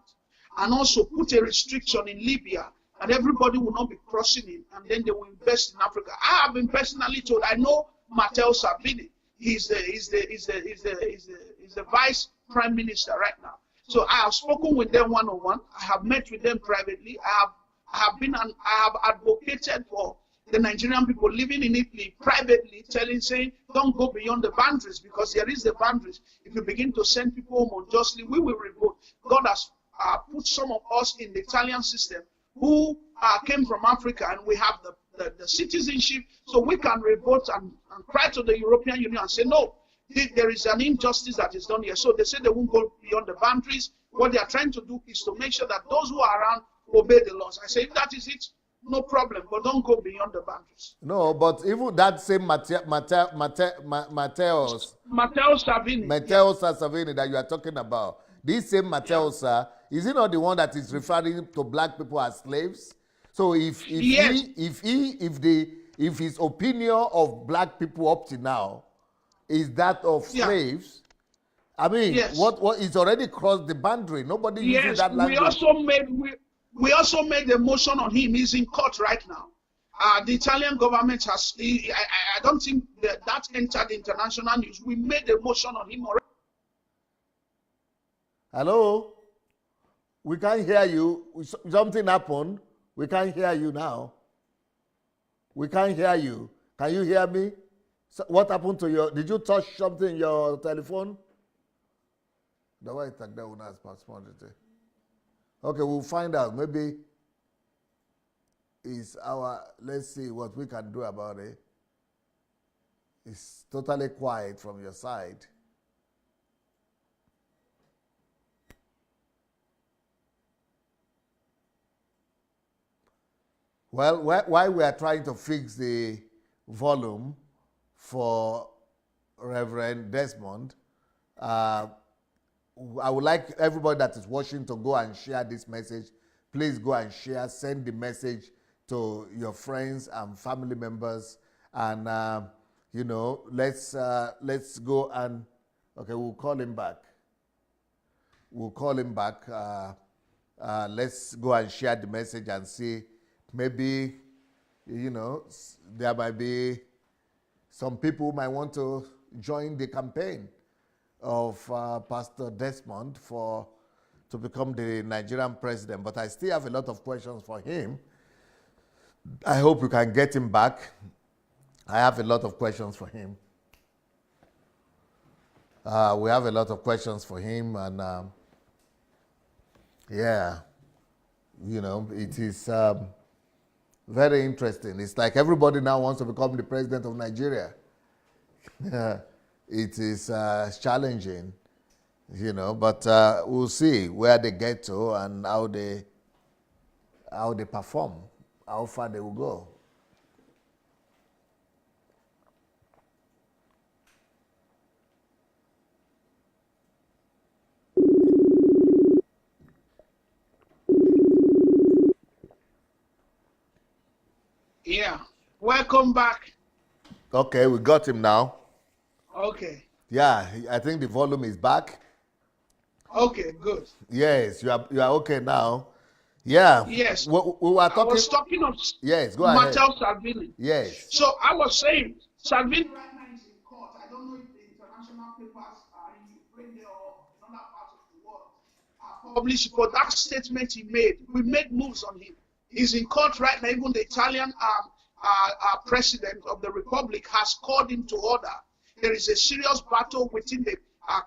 and also put a restriction in Libya, and everybody will not be crossing in, and then they will invest in Africa. I have been personally told, I know Matteo Salvini, he's the vice prime minister right now. So I have spoken with them one-on-one. I have met with them privately. I have advocated for the Nigerian people living in Italy privately, saying, don't go beyond the boundaries, because there is the boundaries. If you begin to send people home unjustly, we will revolt. God has put some of us in the Italian system who came from Africa, and we have the citizenship, so we can revolt and cry to the European Union and say, no, there is an injustice that is done here. So they say they won't go beyond the boundaries. What they are trying to do is to make sure that those who are around obey the laws. I say, if that is it, no problem, but don't go beyond the boundaries. No, but even that same Matteo Salvini. Matteo Salvini that you are talking about, this same Matteo, is he not the one that is referring to black people as slaves? So if his opinion of black people up to now is that of slaves, I mean, what is already crossed the boundary. Nobody uses that language. We also made a motion on him. He's in court right now. The Italian government has, I don't think that entered international news. We made a motion on him already. Hello? We can't hear you. Something happened. We can't hear you now. We can't hear you. Can you hear me? So what happened to your, did you touch something in your telephone? Okay, we'll find out. Maybe it's let's see what we can do about it. It's totally quiet from your side. Well, while we are trying to fix the volume for Reverend Desmond, I would like everybody that is watching to go and share this message. Please go and share, send the message to your friends and family members, and let's go and we'll call him back. Let's go and share the message and see. Maybe, there might be some people who might want to join the campaign of Pastor Desmond to become the Nigerian president. But I still have a lot of questions for him. I hope you can get him back. I have a lot of questions for him. We have a lot of questions for him, and it is very interesting. It's like everybody now wants to become the president of Nigeria. It is challenging, but we'll see where they get to and how they perform, how far they will go. Yeah. Welcome back. Okay, we got him now. Okay. Yeah, I think the volume is back. Okay, good. Yes, you are okay now. Yeah. Yes. We were talking. I was talking of go ahead. Matteo Salvini. Yes. So I was saying, Salvini right now is in court. I don't know if the international papers are in Ukraine or in other parts of the world are published, but that statement he made, we made moves on him. He's in court right now. Even the Italian president of the republic has called him to order. There is a serious battle within the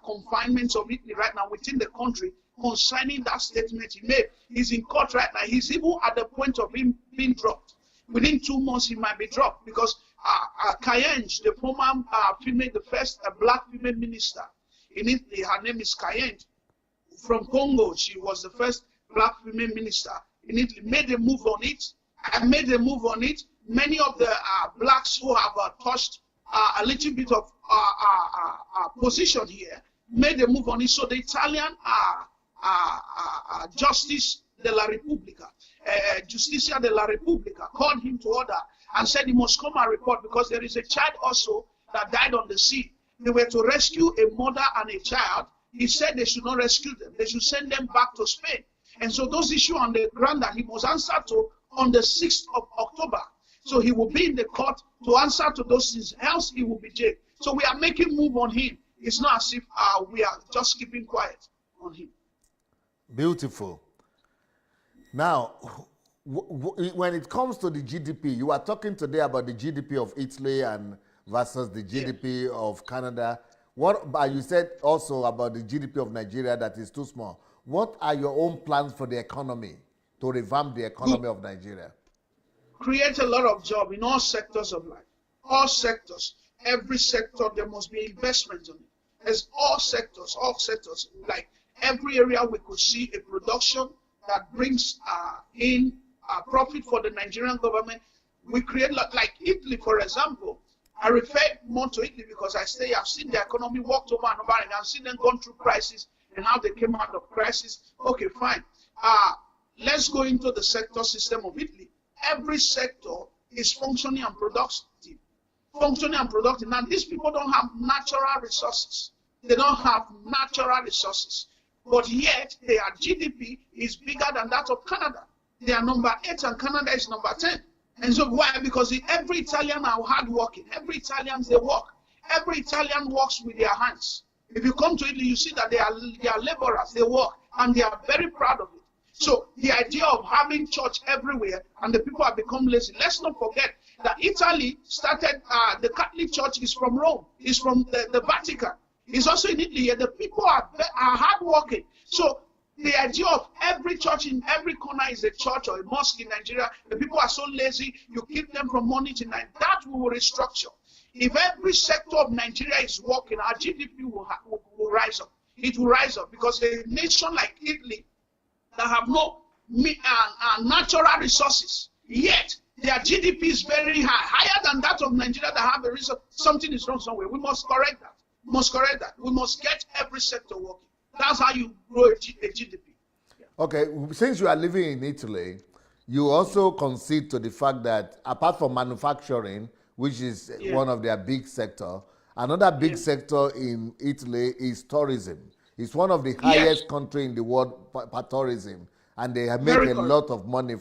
confinements of Italy right now, within the country, concerning that statement he made. He's in court right now. He's even at the point of him being dropped. Within 2 months, he might be dropped because Kayenge, the former female, the first black female minister in Italy, her name is Kayenge, from Congo. She was the first black female minister in Italy, made a move on it. Many of the blacks who have touched a little bit of position here made a move on it. So the Italian Justicia della Repubblica called him to order and said he must come and report because there is a child also that died on the sea. They were to rescue a mother and a child. He said they should not rescue them. They should send them back to Spain. And so those issues on the ground that he must answer to on the 6th of October. So he will be in the court to answer to those things, else he will be jailed. So we are making move on him. It's not as if we are just keeping quiet on him. Beautiful. Now, when it comes to the GDP, you are talking today about the GDP of Italy and versus the GDP of Canada. You said also about the GDP of Nigeria that is too small. What are your own plans for the economy to revamp the economy of Nigeria? Create a lot of jobs in all sectors of life. All sectors. Every sector, there must be investment in it. As all sectors, like every area we could see a production that brings in profit for the Nigerian government. We create, like Italy, for example. I refer more to Italy because I've seen the economy walked over and over, and I've seen them gone through crisis and how they came out of crisis. Okay, fine. Let's go into the sector system of Italy. Every sector is functioning and productive. Now, these people don't have natural resources. They don't have natural resources. But yet, their GDP is bigger than that of Canada. They are number 8 and Canada is number 10. And so why? Because every Italian are hardworking. Every Italian, they work. Every Italian works with their hands. If you come to Italy, you see that they are laborers. They work, and they are very proud of it. So the idea of having church everywhere, and the people have become lazy. Let's not forget that Italy started, the Catholic Church is from Rome. It's from the Vatican. It's also in Italy. The people are hardworking. So the idea of every church in every corner is a church or a mosque in Nigeria. The people are so lazy, you keep them from money to night. That we will restructure. If every sector of Nigeria is working, our GDP will rise up. It will rise up because a nation like Italy that have no natural resources, yet their GDP is very higher than that of Nigeria that have a resource. Something is wrong somewhere. We must correct that. We must get every sector working. That's how you grow a GDP. Yeah. Okay, since you are living in Italy, you also concede to the fact that apart from manufacturing, which is one of their big sector, another big sector in Italy is tourism. It's one of the highest country in the world for tourism, and they have made a lot of money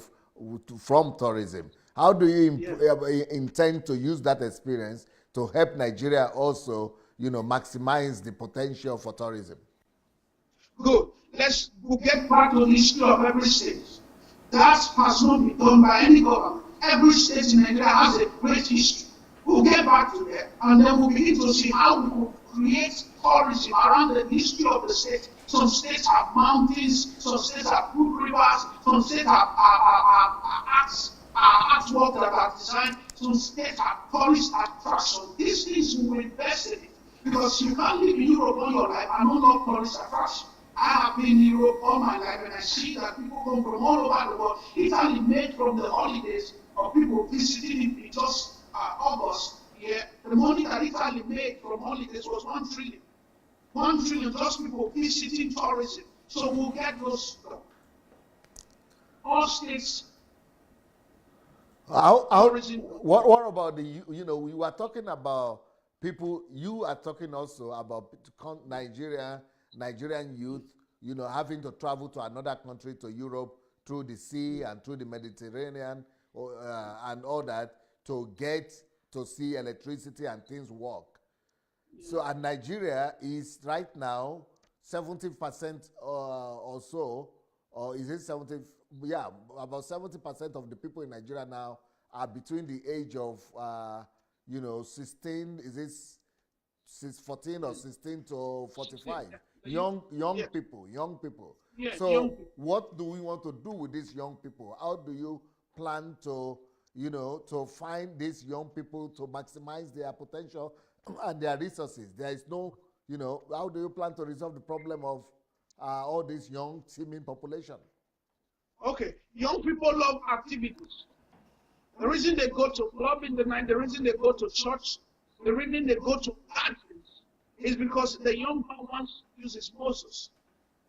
from tourism. How do you intend to use that experience to help Nigeria also, maximize the potential for tourism? Good. We'll get back to the history of every state. That has not been done by any government. Every state in Nigeria has a great history. We'll get back to that, and then we'll begin to see how we will create tourism around the history of the state. Some states have mountains, some states have good rivers, some states have artwork that are designed, some states have tourist attractions. These things we will invest in it, because you can't live in Europe all your life and not love tourist attractions. I have been in Europe all my life, and I see that people come from all over the world. Italy made from the holidays of people visiting in just August. The money that Italy made from holidays was 1 trillion. 1 trillion, just people visiting tourism. So we'll get those. All states. Tourism. What about we were talking about people, you are talking also about Nigerian youth, having to travel to another country, to Europe, through the sea and through the Mediterranean and all that, to get to see electricity and things work. So, and Nigeria is right now 70% or so, or is it 70? Yeah, about 70% of the people in Nigeria now are between the age of 16. Is it 14 or 16 to 45? Young people. Yes, so, what do we want to do with these young people? How do you plan to to find these young people to maximize their potential and their resources? There is no, how do you plan to resolve the problem of all this young teeming population? Okay, young people love activities. The reason they go to club in the night, the reason they go to church, the reason they go to gatherings is because the young man wants to use his muscles.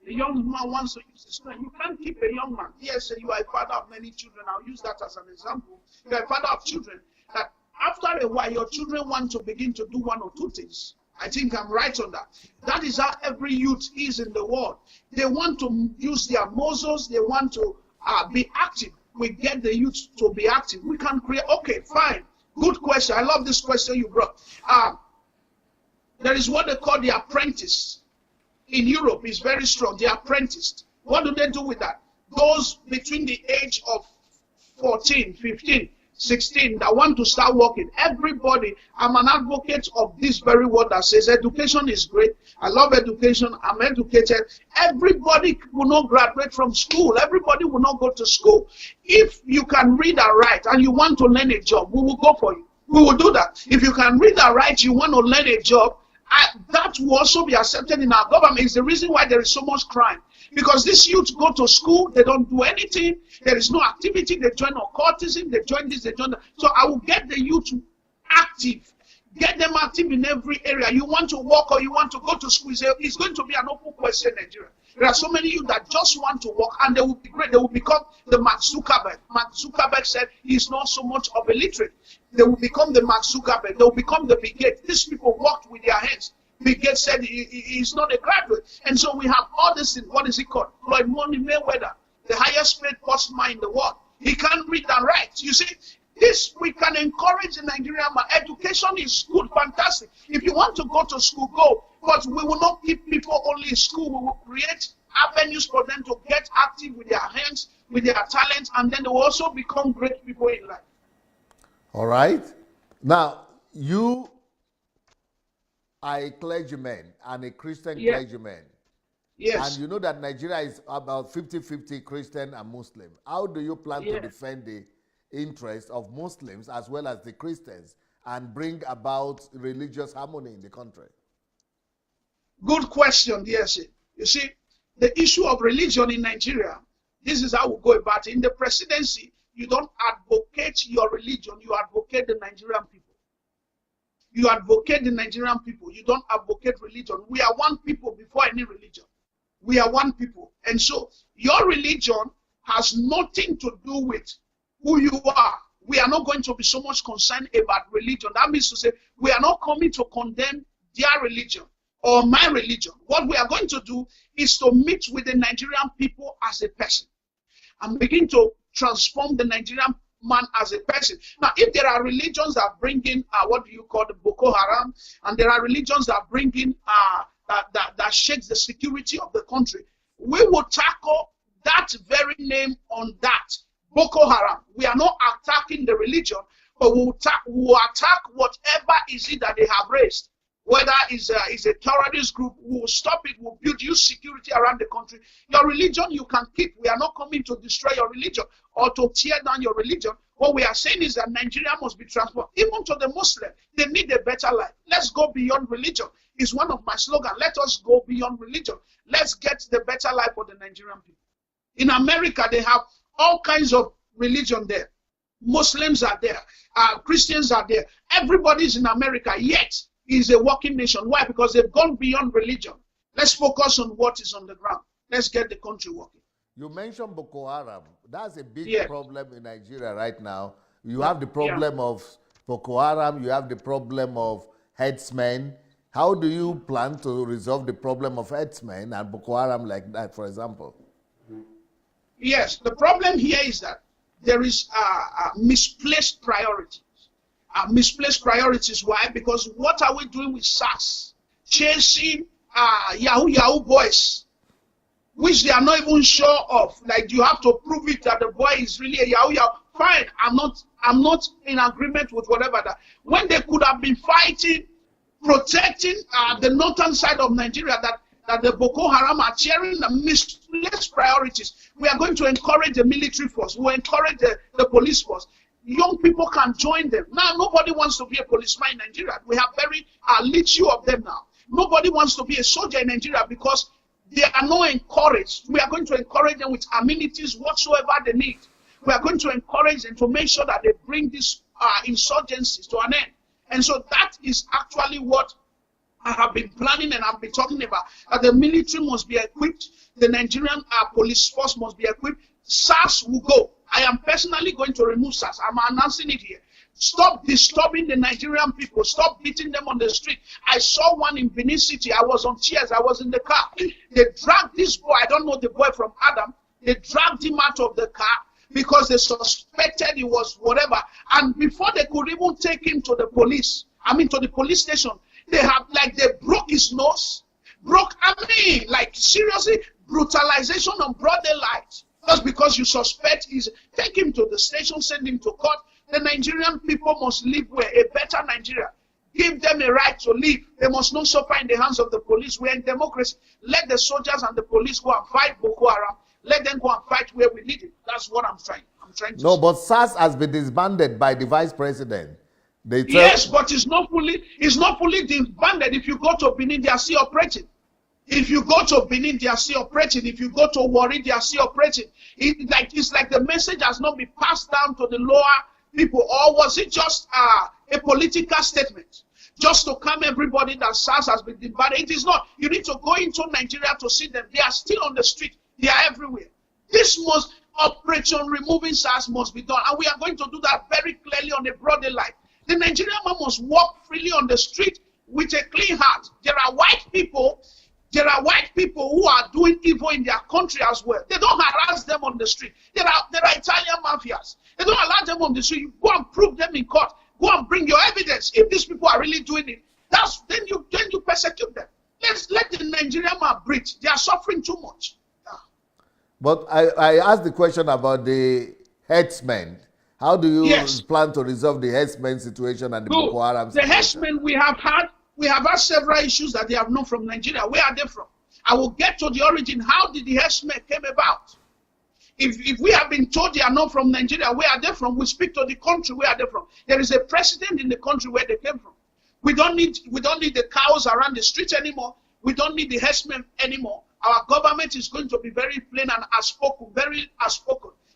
The young man wants to use his strength. You can't keep a young man. Yes, you are a father of many children. I'll use that as an example. You are a father of children. That after a while, your children want to begin to do one or two things. I think I'm right on that. That is how every youth is in the world. They want to use their muscles. They want to be active. We get the youth to be active. We can create. Okay, fine. Good question. I love this question you brought. There is what they call the apprentice. In Europe, is very strong. They are apprenticed. What do they do with that? Those between the age of 14, 15, 16 that want to start working. Everybody, I'm an advocate of this very word that says education is great. I love education. I'm educated. Everybody will not graduate from school. Everybody will not go to school. If you can read and write and you want to learn a job, we will go for you. We will do that. If you can read and write, you want to learn a job, that will also be accepted in our government. It's the reason why there is so much crime. Because these youths go to school, they don't do anything, there is no activity, they join occultism, they join this, they join that. So I will get the youth active, get them active in every area. You want to work or you want to go to school, it's going to be an open question in Nigeria. There are so many youth that just want to work and they will be great. They will become the Mark Zuckerberg. Mark Zuckerberg said he's not so much of a literate. They will become the Mark Zuckerberg. They will become the Bill Gates. These people worked with their hands. Bill Gates said he's not a graduate. And so we have all this in, what is it called? Floyd Money Mayweather, the highest paid postman in the world. He can't read and write. You see, this we can encourage in Nigeria. Education is good, fantastic. If you want to go to school, go. But we will not keep people only in school. We will create avenues for them to get active with their hands, with their talents, and then they will also become great people in life. All right. Now, you are a clergyman and a Christian clergyman. Yes. And you know that Nigeria is about 50-50 Christian and Muslim. How do you plan to defend the interests of Muslims as well as the Christians and bring about religious harmony in the country? Good question, yes. You see, the issue of religion in Nigeria, this is how we go about it. In the presidency, you don't advocate your religion, you advocate the Nigerian people. You advocate the Nigerian people. You don't advocate religion. We are one people before any religion. We are one people. And so your religion has nothing to do with who you are. We are not going to be so much concerned about religion. That means to say we are not coming to condemn their religion or my religion. What we are going to do is to meet with the Nigerian people as a person and begin to transform the Nigerian man as a person. Now, if there are religions that bring in what do you call the Boko Haram, and there are religions that bring in that shakes the security of the country, we will tackle that very name on that. Boko Haram. We are not attacking the religion, but we will attack whatever is it that they have raised. Whether it's a terrorist group, we will stop it, we'll build you security around the country. Your religion you can keep. We are not coming to destroy your religion or to tear down your religion. What we are saying is that Nigeria must be transformed. Even to the Muslim, they need a better life. Let's go beyond religion. It's one of my slogans. Let us go beyond religion. Let's get the better life for the Nigerian people. In America, they have all kinds of religion there. Muslims are there. Christians are there. Everybody's in America, yet is a working nation. Why? Because they've gone beyond religion. Let's focus on what is on the ground. Let's get the country working. You mentioned Boko Haram. That's a big problem in Nigeria right now. You have the problem of Boko Haram. You have the problem of headsmen. How do you plan to resolve the problem of headsmen and Boko Haram like that, for example? Yes, the problem here is that there is misplaced priorities. Misplaced priorities. Why? Because what are we doing with SARS? Chasing Yahoo boys, which they are not even sure of. Like, you have to prove it that the boy is really a Yahoo. Fine, I'm not in agreement with whatever that. When they could have been fighting, protecting the northern side of Nigeria, that the Boko Haram are cheering the misplaced priorities. We are going to encourage the military force. We will encourage the police force. Young people can join them. Now, nobody wants to be a policeman in Nigeria. We have very little of them now. Nobody wants to be a soldier in Nigeria because they are not encouraged. We are going to encourage them with amenities whatsoever they need. We are going to encourage them to make sure that they bring these insurgencies to an end. And so that is actually what I have been planning and I've been talking about. That the military must be equipped. The Nigerian police force must be equipped. SARS will go. I am personally going to remove SARS. I'm announcing it here. Stop disturbing the Nigerian people. Stop beating them on the street. I saw one in Benin City. I was on tears. I was in the car. They dragged this boy. I don't know the boy from Adam. They dragged him out of the car because they suspected he was whatever. And before they could even take him to the police, to the police station, they broke his nose. Seriously, brutalization on broad daylight. Just because you suspect take him to the station, send him to court. The Nigerian people must live where a better Nigeria. Give them a right to live. They must not suffer in the hands of the police. We're in democracy. Let the soldiers and the police go and fight Boko Haram. Let them go and fight where we need it. That's what I'm trying to No, say. but SARS has been disbanded by the vice president. Yes, but it's not fully disbanded. If you go to Benin, they are still operating. If you go to Benin, they are still operating. If you go to Warri, they are still operating. It's like the message has not been passed down to the lower people. Or was it just a political statement? Just to calm everybody that SARS has been disbanded. It is not. You need to go into Nigeria to see them. They are still on the street. They are everywhere. This operation removing SARS must be done. And we are going to do that very clearly on a broader line. The Nigerian man must walk freely on the street with a clean heart. There are white people who are doing evil in their country as well. They don't harass them on the street. There are Italian mafias. They don't allow them on the street. You go and prove them in court. Go and bring your evidence. If these people are really doing it, then you persecute them. Let's let the Nigerian man breathe. They are suffering too much. Yeah. But I asked the question about the herdsmen. How do you plan to resolve the herdsmen situation and the Boko Haram situation? The herdsmen we have had several issues that they have known from Nigeria. Where are they from? I will get to the origin. How did the herdsmen came about? If we have been told they are not from Nigeria, where are they from? We speak to the country, where are they from? There is a precedent in the country where they came from. We don't need the cows around the streets anymore. We don't need the herdsmen anymore. Our government is going to be very plain and outspoken,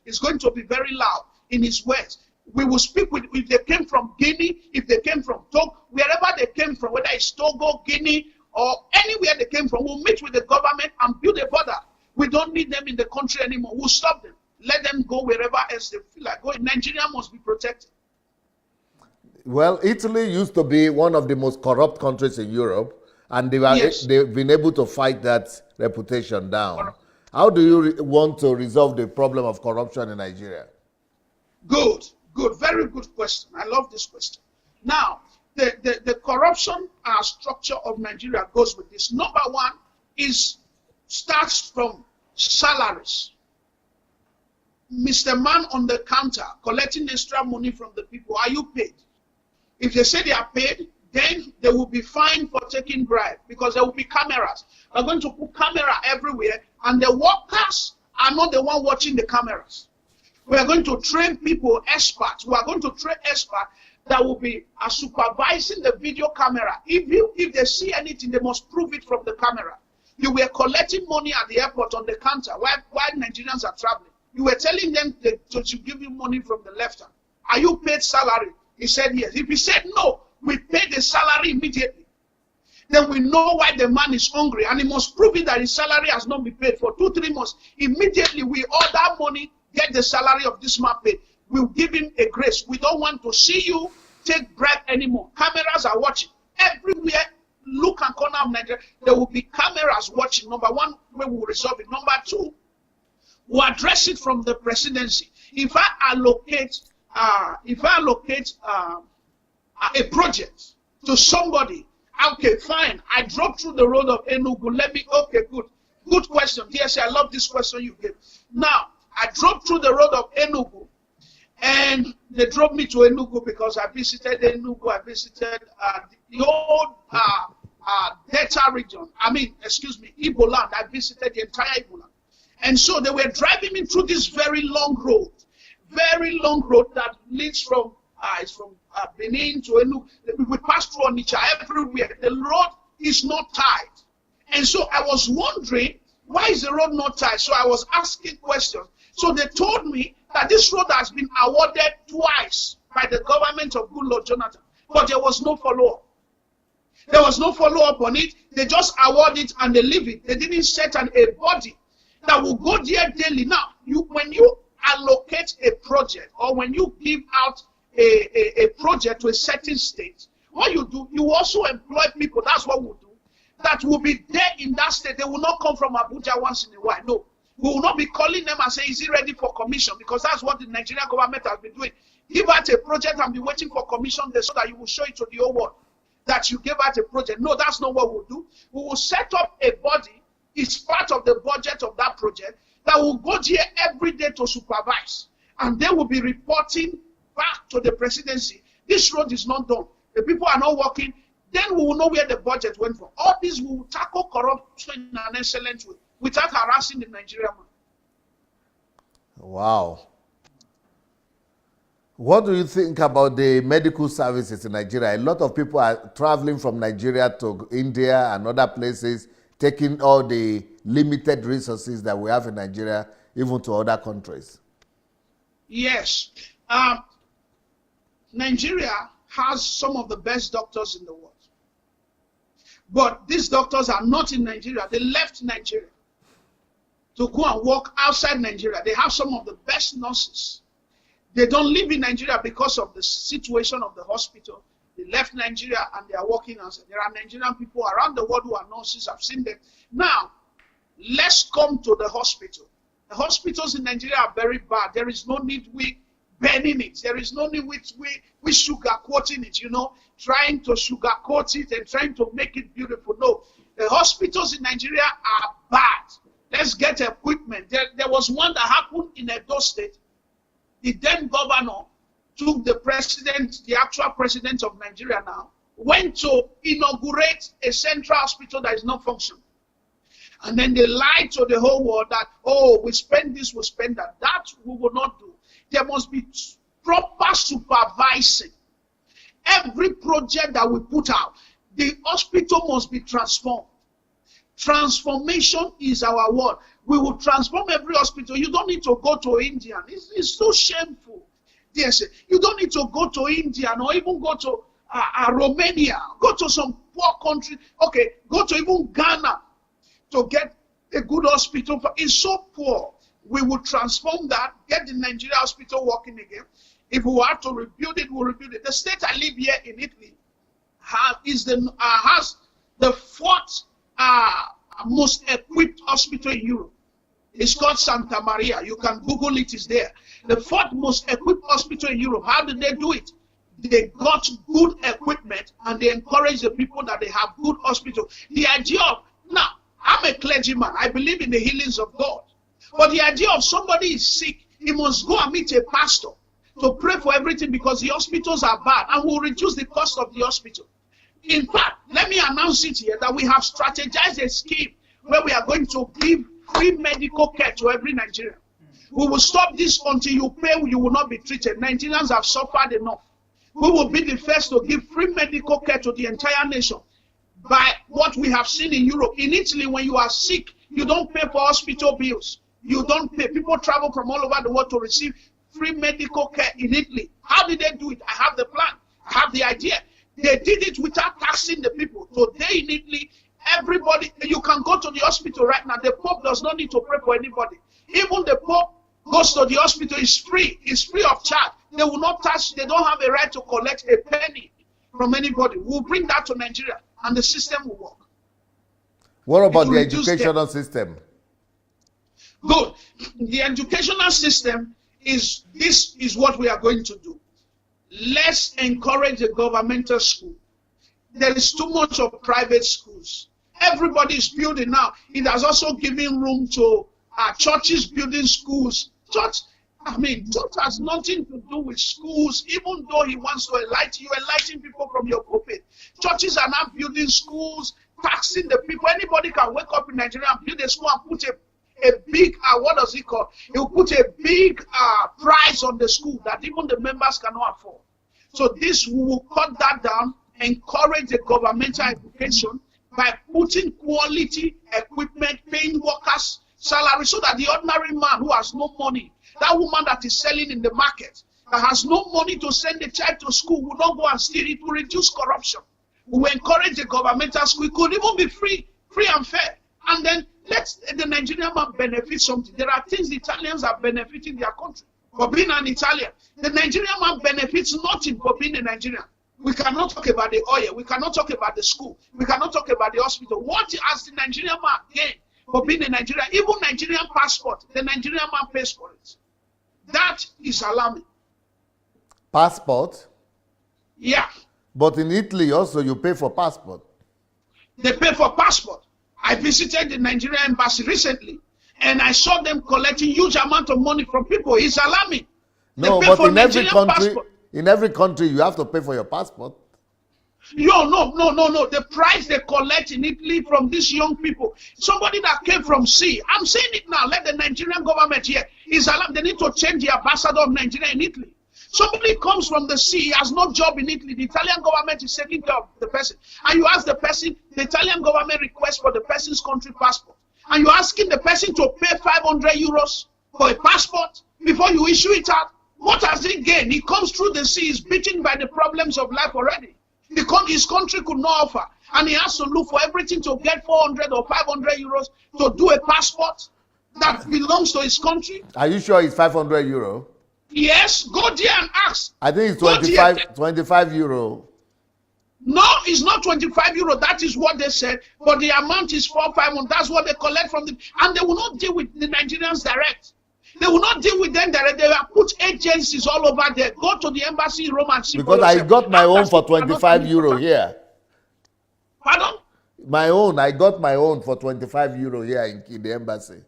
It's going to be very loud in its words. We will speak with, if they came from Guinea, if they came from Togo, wherever they came from, whether it's Togo, Guinea, or anywhere they came from, we'll meet with the government and build a border. We don't need them in the country anymore. We'll stop them. Let them go wherever else they feel like going. Nigeria must be protected. Well, Italy used to be one of the most corrupt countries in Europe, and they've been able to fight that reputation down. How do you want to resolve the problem of corruption in Nigeria? Good, very good question. I love this question. Now, the corruption structure of Nigeria goes with this. Number one starts from salaries. Mr. Man on the counter collecting extra money from the people. Are you paid? If they say they are paid, then they will be fined for taking bribe because there will be cameras. We're going to put camera everywhere, and the workers are not the one watching the cameras. We are going to train people, experts. We are going to train experts that will be supervising the video camera. If they see anything, they must prove it from the camera. You were collecting money at the airport on the counter while Nigerians are traveling. You were telling them to give you money from the left hand. Are you paid salary? He said yes. If he said no, we pay the salary immediately. Then we know why the man is hungry, and he must prove it that his salary has not been paid for 2-3 months. Immediately we order money, get the salary of this man paid. We'll give him a grace. We don't want to see you take bribe anymore. Cameras are watching. Everywhere, look and corner of Nigeria, there will be cameras watching. Number one, we will resolve it. Number two, we'll address it from the presidency. If I allocate a project to somebody, okay, fine. I drove through the road of Enugu. Okay, good. Good question. Yes, I love this question you gave. Now, I drove through the road of Enugu, and they drove me to Enugu because I visited Enugu. I visited the old Delta region. Igbo land. I visited the entire Igbo land. And so they were driving me through this very long road that leads from Benin to Enugu. We passed through Onitsha everywhere. The road is not tied. And so I was wondering, why is the road not tied? So I was asking questions. So they told me that this road has been awarded twice by the government of Goodluck Jonathan, but there was no follow-up. There was no follow-up on it. They just award it and they leave it. They didn't set a body that will go there daily. Now, when you allocate a project, or when you give out a project to a certain state, what you do, you also employ people. That's what we'll do. That will be there in that state. They will not come from Abuja once in a while. No. We will not be calling them and say, is it ready for commission? Because that's what the Nigerian government has been doing. Give out a project and be waiting for commission there so that you will show it to the whole world that you gave out a project. No, that's not what we'll do. We will set up a body. It's part of the budget of that project that will go there every day to supervise. And they will be reporting back to the presidency, this road is not done, the people are not working, then we will know where the budget went for. All this will tackle corruption in an excellent way without harassing the Nigerian man. Wow. What do you think about the medical services in Nigeria? A lot of people are traveling from Nigeria to India and other places, taking all the limited resources that we have in Nigeria, even to other countries. Yes. Nigeria has some of the best doctors in the world. But these doctors are not in Nigeria. They left Nigeria to go and work outside Nigeria. They have some of the best nurses. They don't live in Nigeria because of the situation of the hospital. They left Nigeria and they are working outside. There are Nigerian people around the world who are nurses. I've seen them. Now, let's come to the hospital. The hospitals in Nigeria are very bad. There is no need we burning it. There is no need we sugarcoating it, you know, trying to sugarcoat it and trying to make it beautiful. No, the hospitals in Nigeria are bad. Let's get equipment. There was one that happened in Edo State. The then governor took the president, the actual president of Nigeria now, went to inaugurate a central hospital that is not functioning. And then they lied to the whole world that, oh, we spend this, we spend that. That we will not do. There must be proper supervising. Every project that we put out, the hospital must be transformed. Transformation is our word. We will transform every hospital. You don't need to go to India. It's so shameful. Yes, you don't need to go to India or even go to Romania. Go to some poor country. Okay, go to even Ghana to get a good hospital. It's so poor. We will transform that, get the Nigeria hospital working again. If we have to rebuild it, we'll rebuild it. The state I live here in Italy has the fourth most equipped hospital in Europe. It's called Santa Maria. You can Google it, it's there. The fourth most equipped hospital in Europe. How did they do it? They got good equipment and they encourage the people that they have good hospital. The idea of, now, I'm a clergyman. I believe in the healings of God. But the idea of somebody is sick, he must go and meet a pastor to pray for everything because the hospitals are bad and will reduce the cost of the hospital. In fact, let me announce it here that we have strategized a scheme where we are going to give free medical care to every Nigerian. We will stop this until you pay, you will not be treated. Nigerians have suffered enough. We will be the first to give free medical care to the entire nation. By what we have seen in Europe. In Italy, when you are sick, you don't pay for hospital bills. You don't pay. People travel from all over the world to receive free medical care in Italy. How did they do it? I have the plan. I have the idea. They did it without taxing the people. Today in Italy, everybody, you can go to the hospital right now. The Pope does not need to pray for anybody. Even the Pope goes to the hospital, it's free. It's free of charge. They will not touch, they don't have a right to collect a penny from anybody. We'll bring that to Nigeria and the system will work. What about the educational system? Good. The educational system is, this is what we are going to do. Let's encourage the governmental school. There is too much of private schools. Everybody is building now. It has also given room to churches building schools. Church has nothing to do with schools, even though he wants to enlighten you, enlighten people from your pulpit. Churches are now building schools, taxing the people. Anybody can wake up in Nigeria and build a school and put a big, what does it call? He will put a big price on the school that even the members cannot afford. So this, we will cut that down, encourage the governmental education by putting quality equipment, paying workers salary, so that the ordinary man who has no money, that woman that is selling in the market, that has no money to send the child to school, will not go and steal it. To reduce corruption. We will encourage the governmental school. It could even be free and fair. And then let the Nigerian man benefit something. There are things the Italians are benefiting their country for being an Italian. The Nigerian man benefits nothing for being a Nigerian. We cannot talk about the oil. We cannot talk about the school. We cannot talk about the hospital. What has the Nigerian man gained for being a Nigerian? Even Nigerian passport, the Nigerian man pays for it. That is alarming. Passport? Yeah. But in Italy also you pay for passport. They pay for passport. I visited the Nigerian embassy recently and I saw them collecting huge amount of money from people. It's alarming. They No, pay but for Nigerian passport. in every country, you have to pay for your passport. No. The price they collect in Italy from these young people, somebody that came from sea. I'm saying it now. Let the Nigerian government here is allowed. They need to change the ambassador of Nigeria in Italy. Somebody comes from the sea, he has no job in Italy. The Italian government is taking care of the person. And you ask the person, the Italian government requests for the person's country passport. And you're asking the person to pay 500 euros for a passport before you issue it out. What has he gained? He comes through the sea, he's beaten by the problems of life already. His country could not offer. And he has to look for everything to get 400 or 500 euros to do a passport that belongs to his country. Are you sure it's 500 euro? Yes, go there and ask. I think it's 25 euro. No, it's not 25 euro. That is what they said. But the amount is 4,500. That's what they collect from them. And they will not deal with the Nigerians direct. They will not deal with them direct. They will put agencies all over there. Go to the embassy in Rome and see. Because I got my own for 25 euro here. Pardon? I got my own for 25 euro here in the embassy.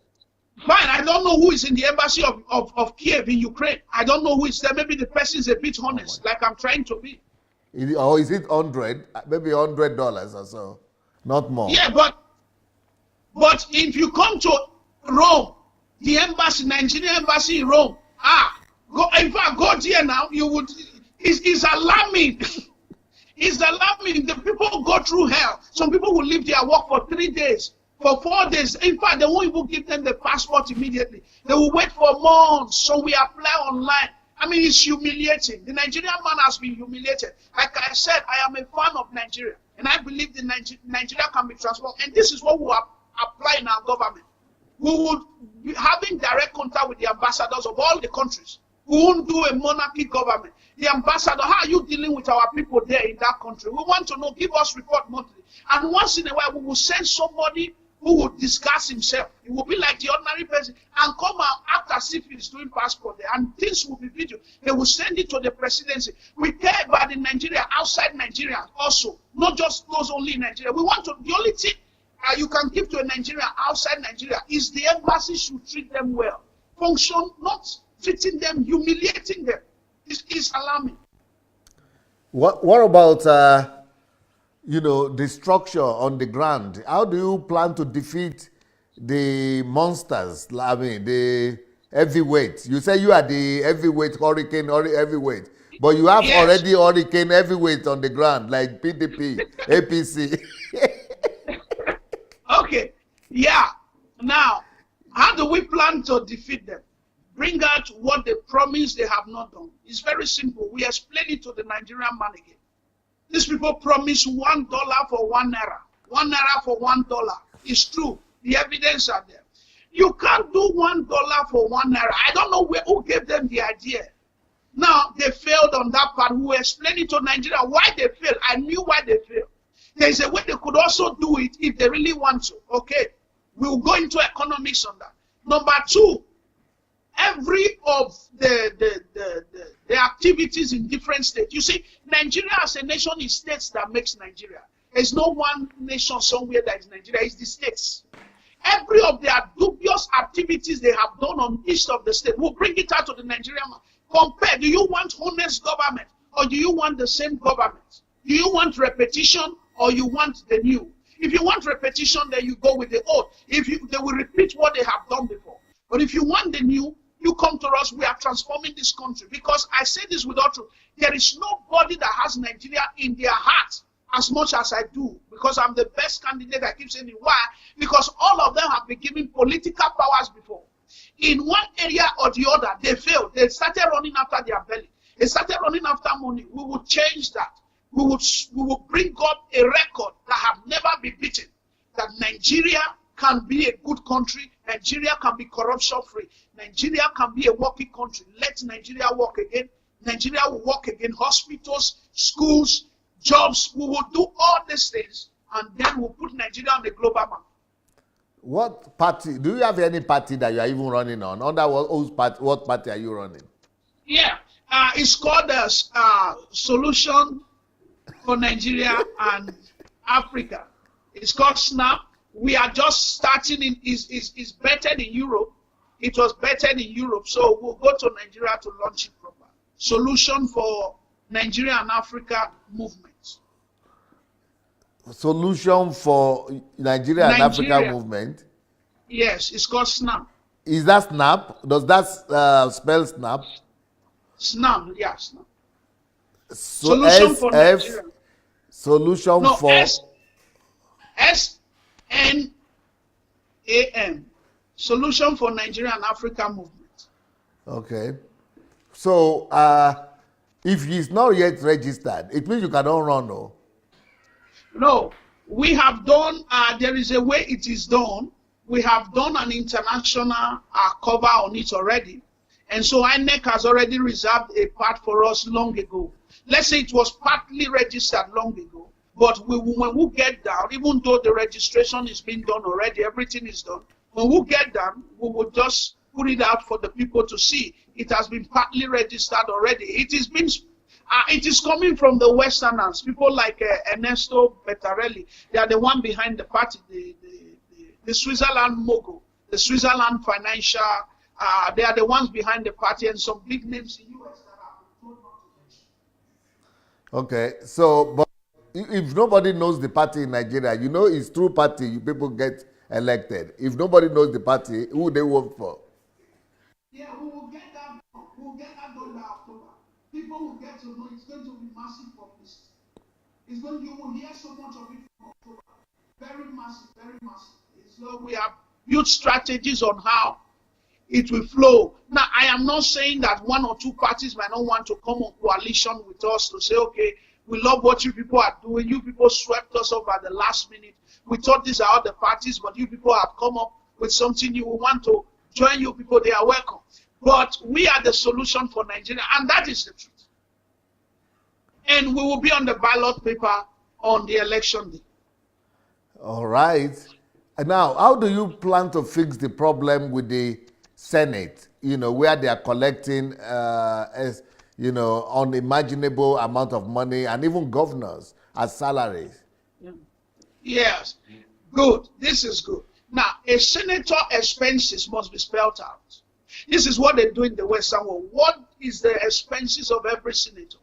Fine, I don't know who is in the embassy of Kiev in Ukraine. I don't know who is there. Maybe the person is a bit honest, like I'm trying to be. Or is it 100? Maybe $100 or so, not more. Yeah, but if you come to Rome, the embassy, Nigerian embassy in Rome, in fact, go there now. You would. It's alarming. It's alarming. The people go through hell. Some people will leave their work for 3 days. For 4 days. In fact, they won't even give them the passport immediately. They will wait for months. So we apply online. I mean, it's humiliating. The Nigerian man has been humiliated. Like I said, I am a fan of Nigeria. And I believe that Nigeria can be transformed. And this is what we will apply in our government. We would be having direct contact with the ambassadors of all the countries. We won't do a monarchy government. The ambassador, how are you dealing with our people there in that country? We want to know, give us report monthly. And once in a while, we will send somebody who will discuss himself. It will be like the ordinary person and come and act as if he's doing passport there. And things will be video. They will send it to the presidency. We care about the Nigeria, outside Nigeria also, not just those only in Nigeria. We want to, the only thing you can give to a Nigeria outside Nigeria is the embassy should treat them well. Function, not treating them, humiliating them. It's alarming. What about the structure on the ground? How do you plan to defeat the monsters? I mean, the heavyweight. You say you are the heavyweight, hurricane heavyweight, but you have already hurricane heavyweight on the ground, like PDP, APC. Okay, yeah. Now, how do we plan to defeat them? Bring out what they promised they have not done. It's very simple. We explain it to the Nigerian man again. These people promise $1 for 1 naira. 1 naira for $1. It's true. The evidence are there. You can't do $1 for 1 naira. I don't know who gave them the idea. Now, they failed on that part. We explained it to Nigeria why they failed. I knew why they failed. There is a way they could also do it if they really want to. Okay, we'll go into economics on that. Number two, every of the activities in different states. You see, Nigeria as a nation is states that makes Nigeria. There's no one nation somewhere that is Nigeria. It's the states. Every of their dubious activities they have done on each of the states, we'll bring it out to the Nigerian man. Compare, do you want honest government or do you want the same government? Do you want repetition or you want the new? If you want repetition, then you go with the old. They will repeat what they have done before. But if you want the new, you come to us. We are transforming this country. Because I say this with all truth. There is nobody that has Nigeria in their heart as much as I do. Because I'm the best candidate. I keep saying it. Why? Because all of them have been given political powers before. In one area or the other, they failed. They started running after their belly. They started running after money. We will change that. We will bring up a record that have never been beaten. That Nigeria can be a good country. Nigeria can be corruption free. Nigeria can be a working country. Let Nigeria work again. Nigeria will work again. Hospitals, schools, jobs. We will do all these things and then we'll put Nigeria on the global map. What party? Do you have any party that you are even running on? Under what party are you running? Yeah, it's called Solution for Nigeria and Africa. It's called SNAP. We are just starting. It's better in Europe. it was bettered in Europe, so we'll go to Nigeria to launch it proper. Solution for Nigeria and Africa movement. Solution for Nigeria and Africa movement? Yes, it's called SNAP. Is that SNAP? Does that spell SNAP? SNAP, yeah, SNAP. So Solution for Nigeria. Solution no, for SNAM. Solution for Nigeria and Africa movement. Okay. So if he's not yet registered, it means you cannot run, no? No, we have done, there is a way it is done. We have done an international cover on it already. And so INEC has already reserved a part for us long ago. Let's say it was partly registered long ago. But when we get down, even though the registration is being done already, everything is done. When we get down, we will just put it out for the people to see. It has been partly registered already. It is coming from the Westerners, people like Ernesto Bettarelli. They are the one behind the party, the Switzerland mogul, the Switzerland financial. They are the ones behind the party, and some big names in US that have been told not to mention. Okay, so but if nobody knows the party in Nigeria, you know it's through party people get elected. If nobody knows the party, who they vote for? Yeah, we will get that. We will get that done by October. People will get to know it's going to be massive publicity. You will hear so much of it from October. Very massive, very massive. So we have built strategies on how it will flow. Now, I am not saying that one or two parties might not want to come on coalition with us to say, okay, we love what you people are doing. You people swept us up at the last minute. We thought these are other parties, but you people have come up with something new. We want to join you people. They are welcome. But we are the solution for Nigeria, and that is the truth. And we will be on the ballot paper on the election day. All right. And now, how do you plan to fix the problem with the Senate, where they are collecting, unimaginable amount of money, and even governors as salaries? Yes, good. This is good. Now, a senator expenses must be spelled out. This is what they do in the Western world. What is the expenses of every senator?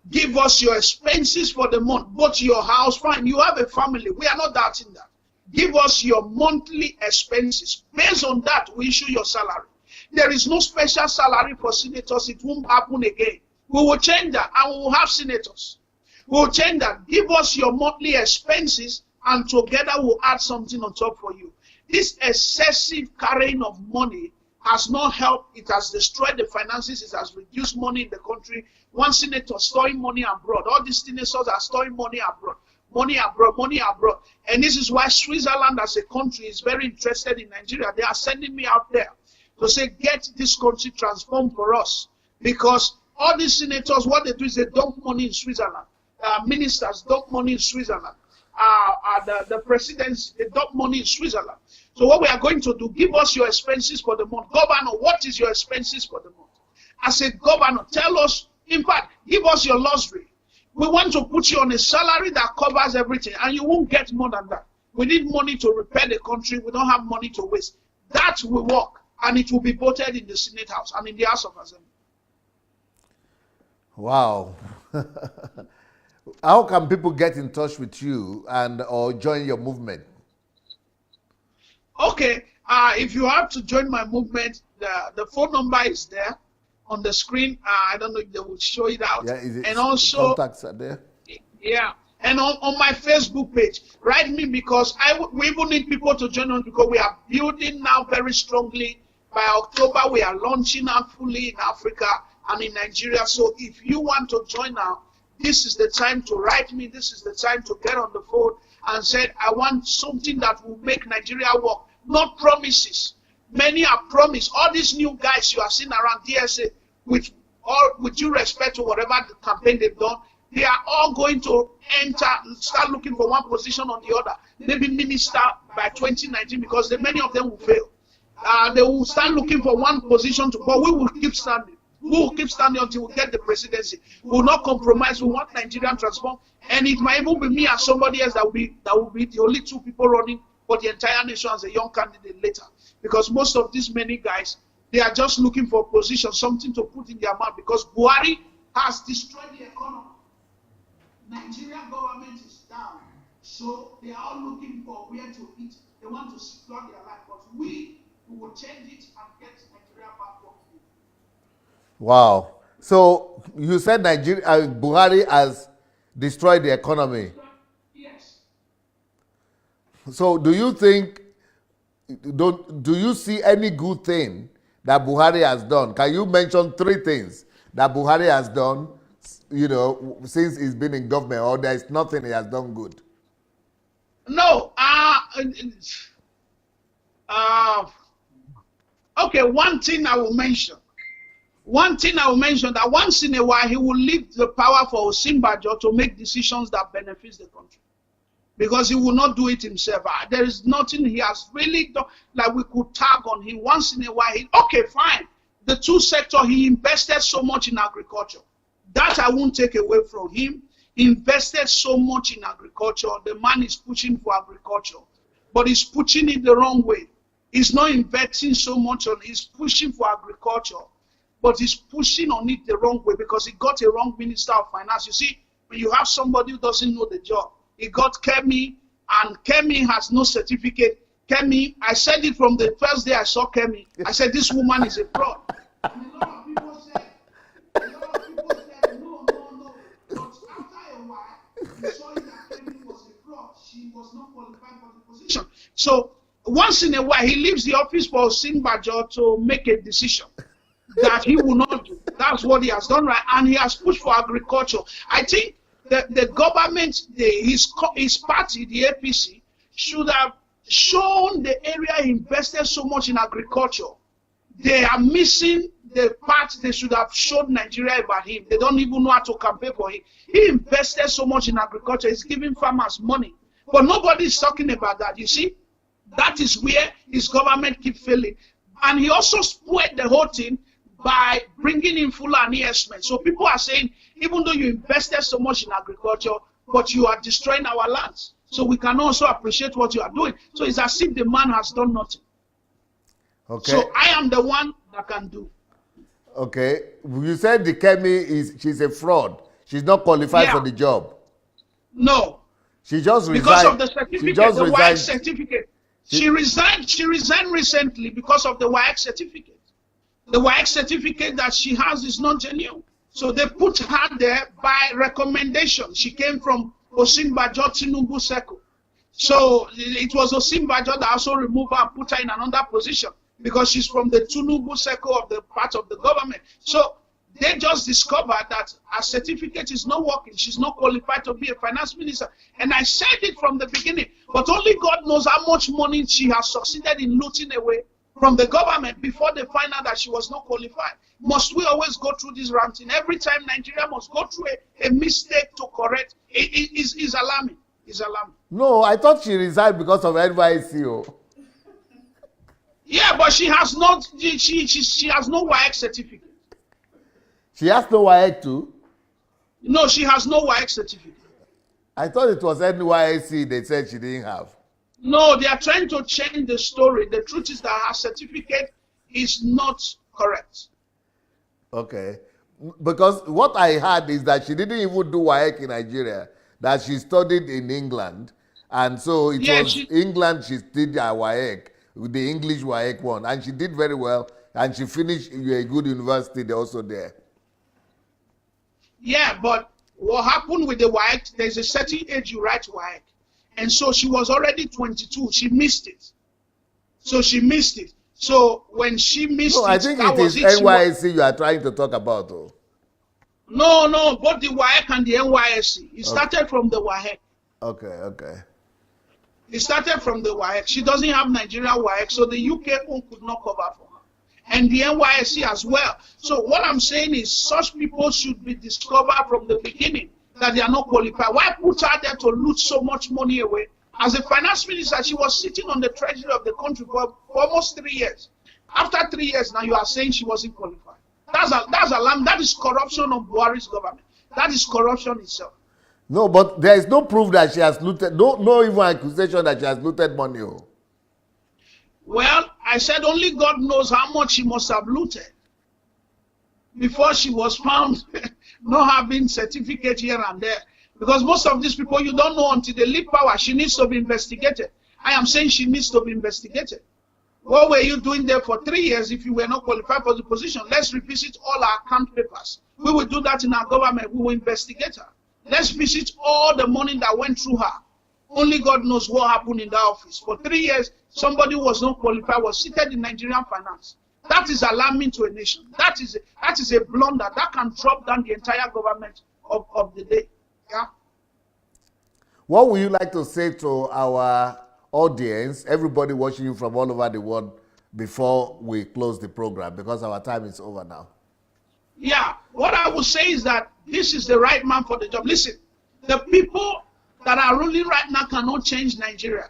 Give us your expenses for the month. Go to your house, fine. You have a family. We are not doubting that. Give us your monthly expenses. Based on that, we issue your salary. There is no special salary for senators. It won't happen again. We will change that, and we will have senators. We will change that. Give us your monthly expenses, and together we'll add something on top for you. This excessive carrying of money has not helped. It has destroyed the finances. It has reduced money in the country. One senator storing money abroad. All these senators are storing money abroad. Money abroad, money abroad. And this is why Switzerland as a country is very interested in Nigeria. They are sending me out there to say, get this country transformed for us. Because all these senators, what they do is they dump money in Switzerland. Ministers dump money in Switzerland. The presidents, they dump money in Switzerland. So what we are going to do, give us your expenses for the month. Governor, what is your expenses for the month? I said, Governor, tell us, in fact, give us your luxury. We want to put you on a salary that covers everything, and you won't get more than that. We need money to repair the country. We don't have money to waste. That will work, and it will be voted in the Senate House and in the House of Assembly. Wow. How can people get in touch with you or join your movement? Okay, if you have to join my movement, the phone number is there on the screen. I don't know if they will show it out. Yeah, and also contacts are there. Yeah, and on my Facebook page, write me, because we even need people to join us, because we are building now very strongly. By October, we are launching out fully in Africa and in Nigeria. So if you want to join now, this is the time to write me. This is the time to get on the phone and say, I want something that will make Nigeria work. Not promises. Many are promised. All these new guys you are seeing around DSA, with due respect to whatever the campaign they've done, they are all going to start looking for one position or the other. Maybe minister by 2019, because many of them will fail. They will start looking for one position but we will keep standing. We will keep standing until we get the presidency. We will not compromise. We want Nigerian transform, and it might even be me and somebody else that will be the only two people running for the entire nation as a young candidate later. because most of these many guys, they are just looking for a position, something to put in their mouth, because Buhari has destroyed the economy. Nigerian government is down, so they are all looking for where to eat. They want to secure their life, but we will change it and get Nigeria back on. Wow. So you said Buhari has destroyed the economy. Yes. So do you think, do you see any good thing that Buhari has done? Can you mention 3 things that Buhari has done, since he's been in government, or there is nothing he has done good? No. Okay, one thing I will mention that once in a while he will leave the power for Osinbajo to make decisions that benefits the country, because he will not do it himself. There is nothing he has really done like we could tag on him. Once in a while, okay, fine. The 2 sector, he invested so much in agriculture. That I won't take away from him. He invested so much in agriculture. The man is pushing for agriculture, but he's pushing it the wrong way. He's not investing so much on, he's pushing for agriculture, but he's pushing on it the wrong way, because he got a wrong Minister of Finance. You see, when you have somebody who doesn't know the job, he got Kemi, and Kemi has no certificate. Kemi, I said it from the first day I saw Kemi. I said, this woman is a fraud. And a lot of people said, no. But after a while, we saw that Kemi was a fraud. She was not qualified for the position. So once in a while, he leaves the office for Osinbajo to make a decision that he will not do. That's what he has done, right? And he has pushed for agriculture. I think the government, his party, the APC, should have shown the area he invested so much in agriculture. They are missing the part they should have shown Nigeria about him. They don't even know how to campaign for him. He invested so much in agriculture. He's giving farmers money. But nobody is talking about that, you see. That is where his government keeps failing. And he also spoiled the whole thing by bringing in Fulani herdsmen. So people are saying, even though you invested so much in agriculture, but you are destroying our lands. So we can also appreciate what you are doing. So it's as if the man has done nothing. Okay. So I am the one that can do. Okay. You said the Kemi she's a fraud. She's not qualified for the job. No. She just resigned. Because of the certificate, the WAEC certificate. She resigned recently because of the WAEC certificate. The WAEC certificate that she has is not genuine. So they put her there by recommendation. She came from Osinbajo Tinubu Seko. So it was Osinbajo that also removed her and put her in another position, because she's from the Tinubu Seko of the part of the government. So they just discovered that her certificate is not working. She's not qualified to be a finance minister. And I said it from the beginning, but only God knows how much money she has succeeded in looting away from the government before they find out that she was not qualified. Must we always go through this ranting? Every time Nigeria must go through a mistake to correct. It is alarming. It's alarming. No, I thought she resigned because of NYC. Yeah, but she has not. She has no WAEC certificate. She has no WAEC too? No, she has no WAEC certificate. I thought it was NYC they said she didn't have. No, they are trying to change the story. The truth is that her certificate is not correct. Okay. Because what I heard is that she didn't even do WAEC in Nigeria, that she studied in England. And so it was England she did her WAEC, with the English WAEC one. And she did very well. And she finished a good university there also there. Yeah, but what happened with the WAEC, there's a certain age you write WAEC. And so she was already 22. She missed it. So when she missed I think it is NYSC you are trying to talk about. Though. No, both the WAEC and the NYSC. It started from the WAEC. Okay. It started from the WAEC. She doesn't have Nigeria WAEC, so the UK one could not cover for her. And the NYSC as well. So what I'm saying is such people should be discovered from the beginning that they are not qualified. Why put her there to loot so much money away? As a finance minister, she was sitting on the treasury of the country for almost 3 years. After 3 years, now you are saying she wasn't qualified. That's alarm. That is corruption of Buhari's government. That is corruption itself. No, but there is no proof that she has looted. No even accusation that she has looted money. Well, I said only God knows how much she must have looted before she was found not having certificate here and there. Because most of these people, you don't know until they leave power. She needs to be investigated. I am saying she needs to be investigated. What were you doing there for 3 years if you were not qualified for the position? Let's revisit all our account papers. We will do that in our government. We will investigate her. Let's visit all the money that went through her. Only God knows what happened in that office. For 3 years, somebody who was not qualified, was seated in Nigerian finance. That is alarming to a nation. That is a blunder. That can drop down the entire government of the day. Yeah. What would you like to say to our audience, everybody watching you from all over the world, before we close the program, because our time is over now? Yeah, what I would say is that this is the right man for the job. Listen, the people that are ruling right now cannot change Nigeria.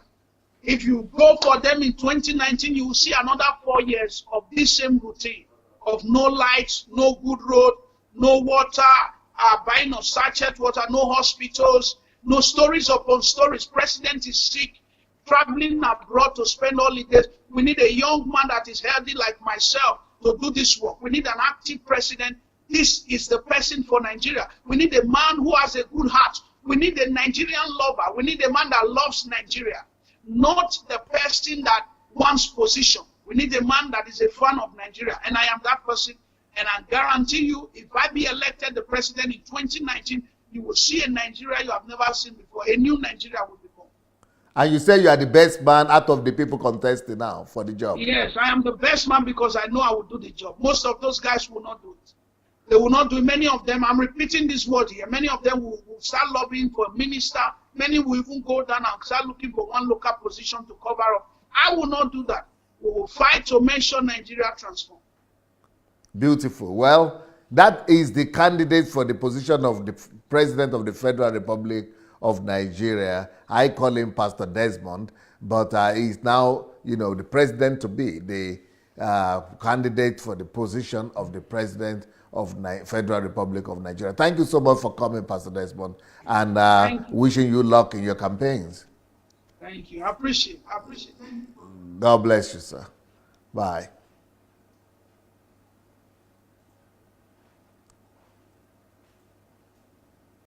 If you go for them in 2019, you will see another 4 years of this same routine of no lights, no good road, no water, buying of sachet water, no hospitals, no stories upon stories. President is sick, traveling abroad to spend holidays. We need a young man that is healthy like myself to do this work. We need an active president. This is the person for Nigeria. We need a man who has a good heart. We need a Nigerian lover. We need a man that loves Nigeria, not the person that wants position. We need a man that is a fan of Nigeria, and I am that person. And I guarantee you, if I be elected the president in 2019, you will see a Nigeria you have never seen before. A new Nigeria will be born. And you say you are the best man out of the people contesting now for the job? Yes, I am the best man because I know I will do the job. Most of those guys will not do it. They will not do it. Many of them, I'm repeating this word here, many of them will start lobbying for a minister. Many will even go down and start looking for one local position to cover up. I will not do that. We will fight to make sure Nigeria transforms. Beautiful. Well, that is the candidate for the position of the President of the Federal Republic of Nigeria. I call him Pastor Desmond, but he's now, the president-to-be, the candidate for the position of the President of Federal Republic of Nigeria. Thank you so much for coming, Pastor Desmond, and wishing you luck in your campaigns. Thank you. I appreciate it. God bless you, sir. Bye.